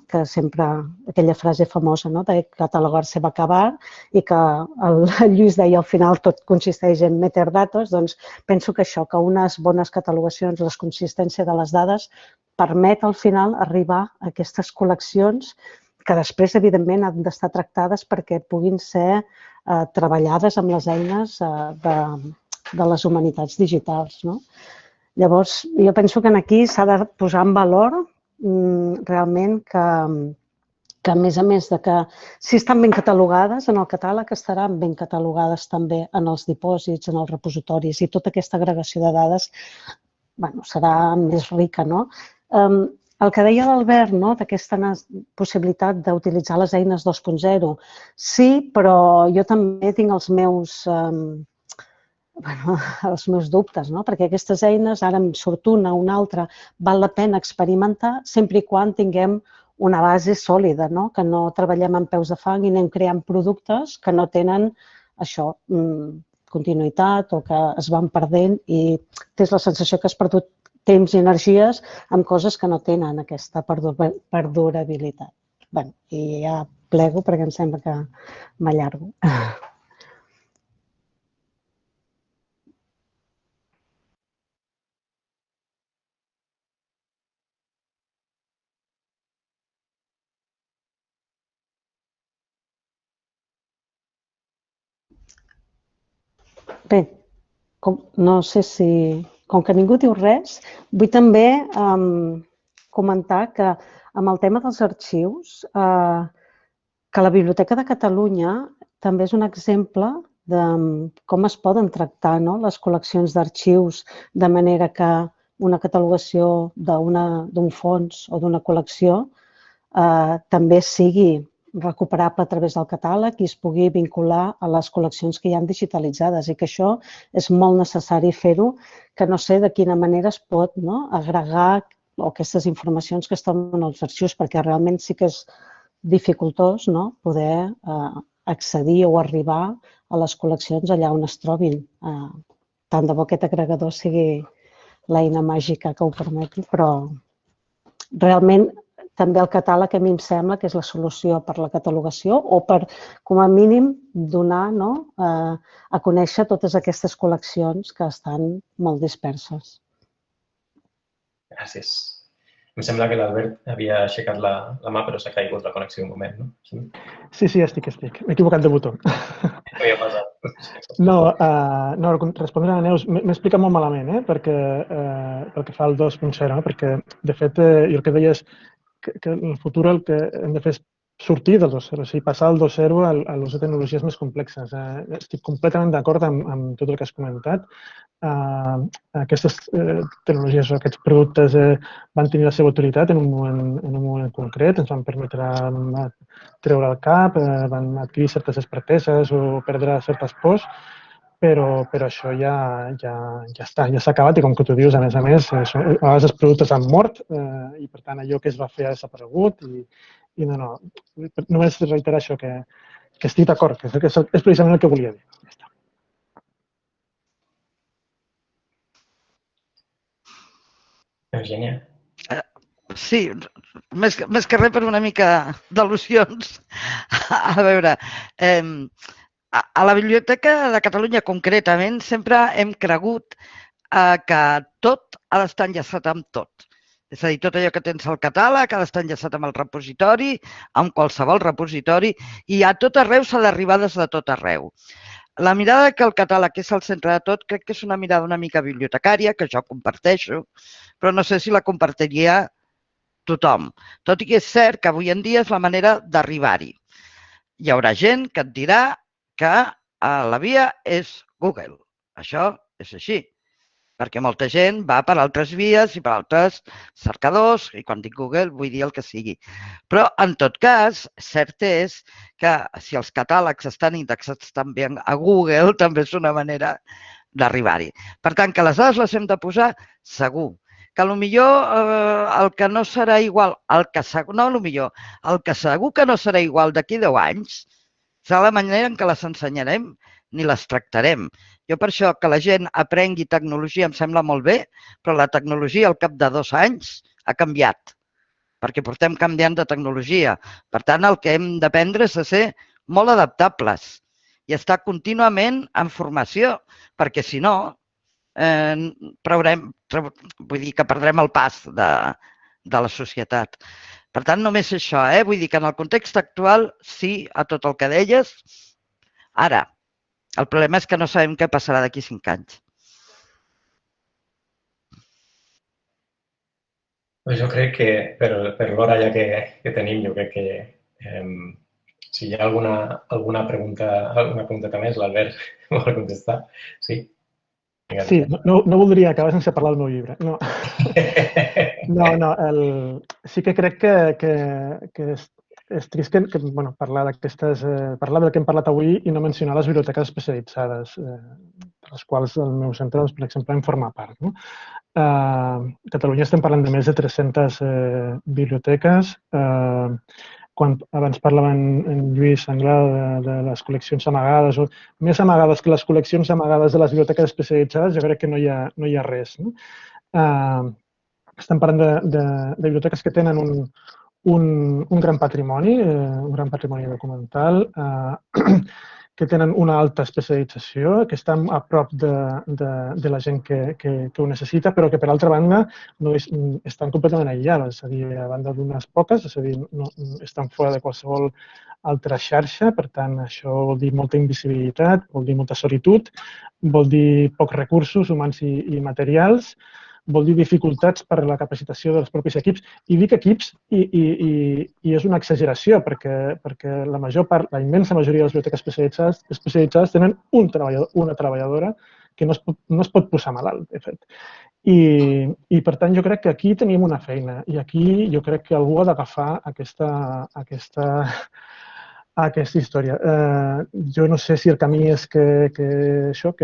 que sempre aquella frase famosa de catalogar-se va acabar i que el Lluís deia al final tot consisteix en metadatos, doncs penso que això, que unes bones catalogacions, la consistència de les dades, permet al final arribar a aquestes col·leccions que després, evidentment, han d'estar tractades perquè puguin ser treballades amb les eines de les humanitats digitals. Llavors, jo penso que aquí s'ha de posar en valor realment que, a més de que si estan ben catalogades en el catàleg, estaran ben catalogades també en els dipòsits, en els repositoris, i tota aquesta agregació de dades serà més rica. El que deia l'Albert, d'aquesta possibilitat d'utilitzar les eines 2.0, sí, però jo també tinc els meus dubtes, perquè aquestes eines, ara em surt una altra, val la pena experimentar sempre i quan tinguem una base sòlida, que no treballem amb peus de fang i anem creant productes que no tenen això, continuïtat o que es van perdent i tens la sensació que has perdut temps i energies amb coses que no tenen aquesta perdurabilitat. I ja plego perquè em sembla que m'allargo. Bé, no sé si... Com que ningú diu res, vull també comentar que amb el tema dels arxius, que la Biblioteca de Catalunya també és un exemple de com es poden tractar les col·leccions d'arxius de manera que una catalogació d'un fons o d'una col·lecció també sigui recuperable a través del catàleg i es pugui vincular a les col·leccions que hi ha digitalitzades i que això és molt necessari fer-ho, que no sé de quina manera es pot agregar aquestes informacions que estan en els arxius, perquè realment sí que és dificultós poder accedir o arribar a les col·leccions allà on es trobin. Tant de bo aquest agregador sigui l'eina màgica que ho permeti, però realment també el catàleg a mi em sembla que és la solució per la catalogació o per, com a mínim, donar a conèixer totes aquestes col·leccions que estan molt disperses. Gràcies. Em sembla que l'Albert havia aixecat la mà, però s'ha caigut la connexió un moment, no? Sí, estic. M'he equivocat de botó. Què havia passat? No, respondre a Neus, m'he explicat molt malament, perquè pel que fa al 2.0, perquè, de fet, jo el que deia és que en el futur el que hem de fer és sortir del 2.0, o sigui, passar al 2.0 a l'ús de tecnologies més complexes. Estic completament d'acord amb tot el que has comentat. Aquestes tecnologies o aquests productes van tenir la seva autoritat en un moment concret, ens van permetre treure el cap, van adquirir certes experteses o perdre certes pors, però això ja està, ja s'ha acabat i com que tu dius, a més, a vegades els productes han mort i per tant allò que es va fer ha desaparegut i no, només reiterar això, que estic d'acord, que és precisament el que volia dir. Ja està. Eugènia? Sí, més que res per una mica d'al·lusions. A veure, a la Biblioteca de Catalunya concretament sempre hem cregut que tot ha d'estar enllaçat amb tot. És a dir, tot allò que tens al catàleg ha d'estar enllaçat amb el repositori, amb qualsevol repositori, i a tot arreu s'ha d'arribar des de tot arreu. La mirada que el catàleg és al centre de tot crec que és una mirada una mica bibliotecària, que jo comparteixo, però no sé si la compartiria tothom. Tot i que és cert que avui en dia és la manera d'arribar-hi. Hi haurà gent que et dirà que la via és Google. Això és així, perquè molta gent va per altres vies i per altres cercadors, i quan dic Google vull dir el que sigui. Però, en tot cas, cert és que si els catàlegs estan indexats també a Google, també és una manera d'arribar-hi. Per tant, que les dades les hem de posar segur. Que potser el que no serà igual, el que segur que no serà igual d'aquí 10 anys serà la manera en què les ensenyarem ni les tractarem. Jo per això que la gent aprengui tecnologia em sembla molt bé, però la tecnologia al cap de 2 anys ha canviat, perquè portem canviant de tecnologia. Per tant, el que hem d'aprendre és a ser molt adaptables i estar contínuament en formació, perquè si no, vull dir que perdrem el pas de la societat. Per tant, només això, vull dir que en el context actual sí a tot el que deies. Ara, el problema és que no sabem què passarà d'aquí 5 anys. Jo crec que per l'hora ja que tenim, jo crec que si hi ha alguna pregunta més, l'Albert vol contestar. Sí? Sí, no voldria acabar sense parlar del meu llibre. No, sí que crec que és trist parlar del que hem parlat avui i no mencionar les biblioteques especialitzades, de les quals el meu centre, per exemple, en forma part. A Catalunya estem parlant de més de 300 biblioteques. Quan abans parlava en Lluís Anglada de les col·leccions amagades, o més amagades que les col·leccions amagades de les biblioteques especialitzades, jo crec que no hi ha res. Estem parlant de biblioteques que tenen un gran patrimoni documental, que tenen una alta especialització, que estan a prop de la gent que ho necessita, però que, per altra banda, no estan completament aïllades, és a dir, a banda d'unes poques, és a dir, no estan fora de qualsevol altra xarxa, per tant, això vol dir molta invisibilitat, vol dir molta solitud, vol dir pocs recursos humans i materials, vol dir dificultats per a la capacitació dels propis equips. I dic equips i és una exageració, perquè la immensa majoria de les biblioteques especialitzades tenen una treballadora que no es pot posar malalt, de fet. I, per tant, jo crec que aquí tenim una feina i aquí jo crec que algú ha d'agafar aquesta història. Jo no sé si el camí és que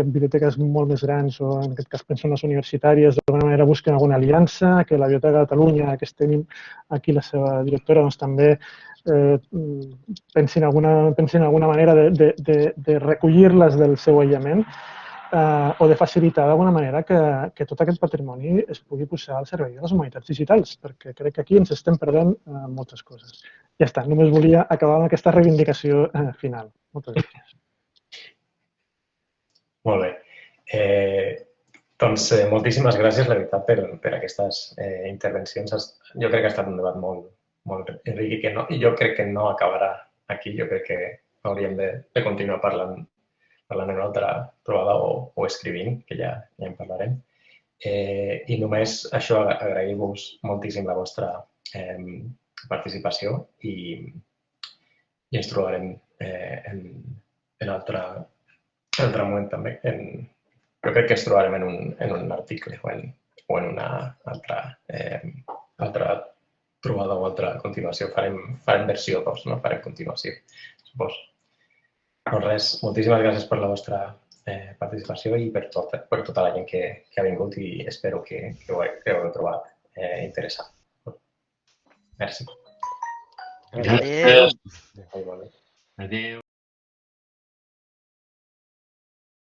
biblioteques molt més grans, o en aquest cas penso en les universitàries, d'alguna manera busquen alguna aliança, que la Biblioteca de Catalunya, que tenim aquí la seva directora, doncs també pensin en alguna manera de recollir-les del seu aïllament, o de facilitar d'alguna manera que tot aquest patrimoni es pugui posar al servei de les humanitats digitals, perquè crec que aquí ens estem perdent moltes coses. Ja està, només volia acabar amb aquesta reivindicació final. Moltes gràcies. Molt bé. Doncs moltíssimes gràcies, la veritat, per aquestes intervencions. Jo crec que ha estat un debat molt enriquidor i jo crec que no acabarà aquí. Jo crec que hauríem de continuar parlant en una altra trobada o escrivint, que ja en parlarem. I només això, agrair-vos moltíssim la vostra participació i ens trobarem en altre moment també. Jo crec que ens trobarem en un article o en una altra trobada o altra continuació. Farem versió 2, no? Farem continuació, suposo. Doncs res, moltíssimes gràcies per la vostra participació i per tota la gent que ha vingut i espero que ho heu trobat interessant. Merci. Adéu. Adéu.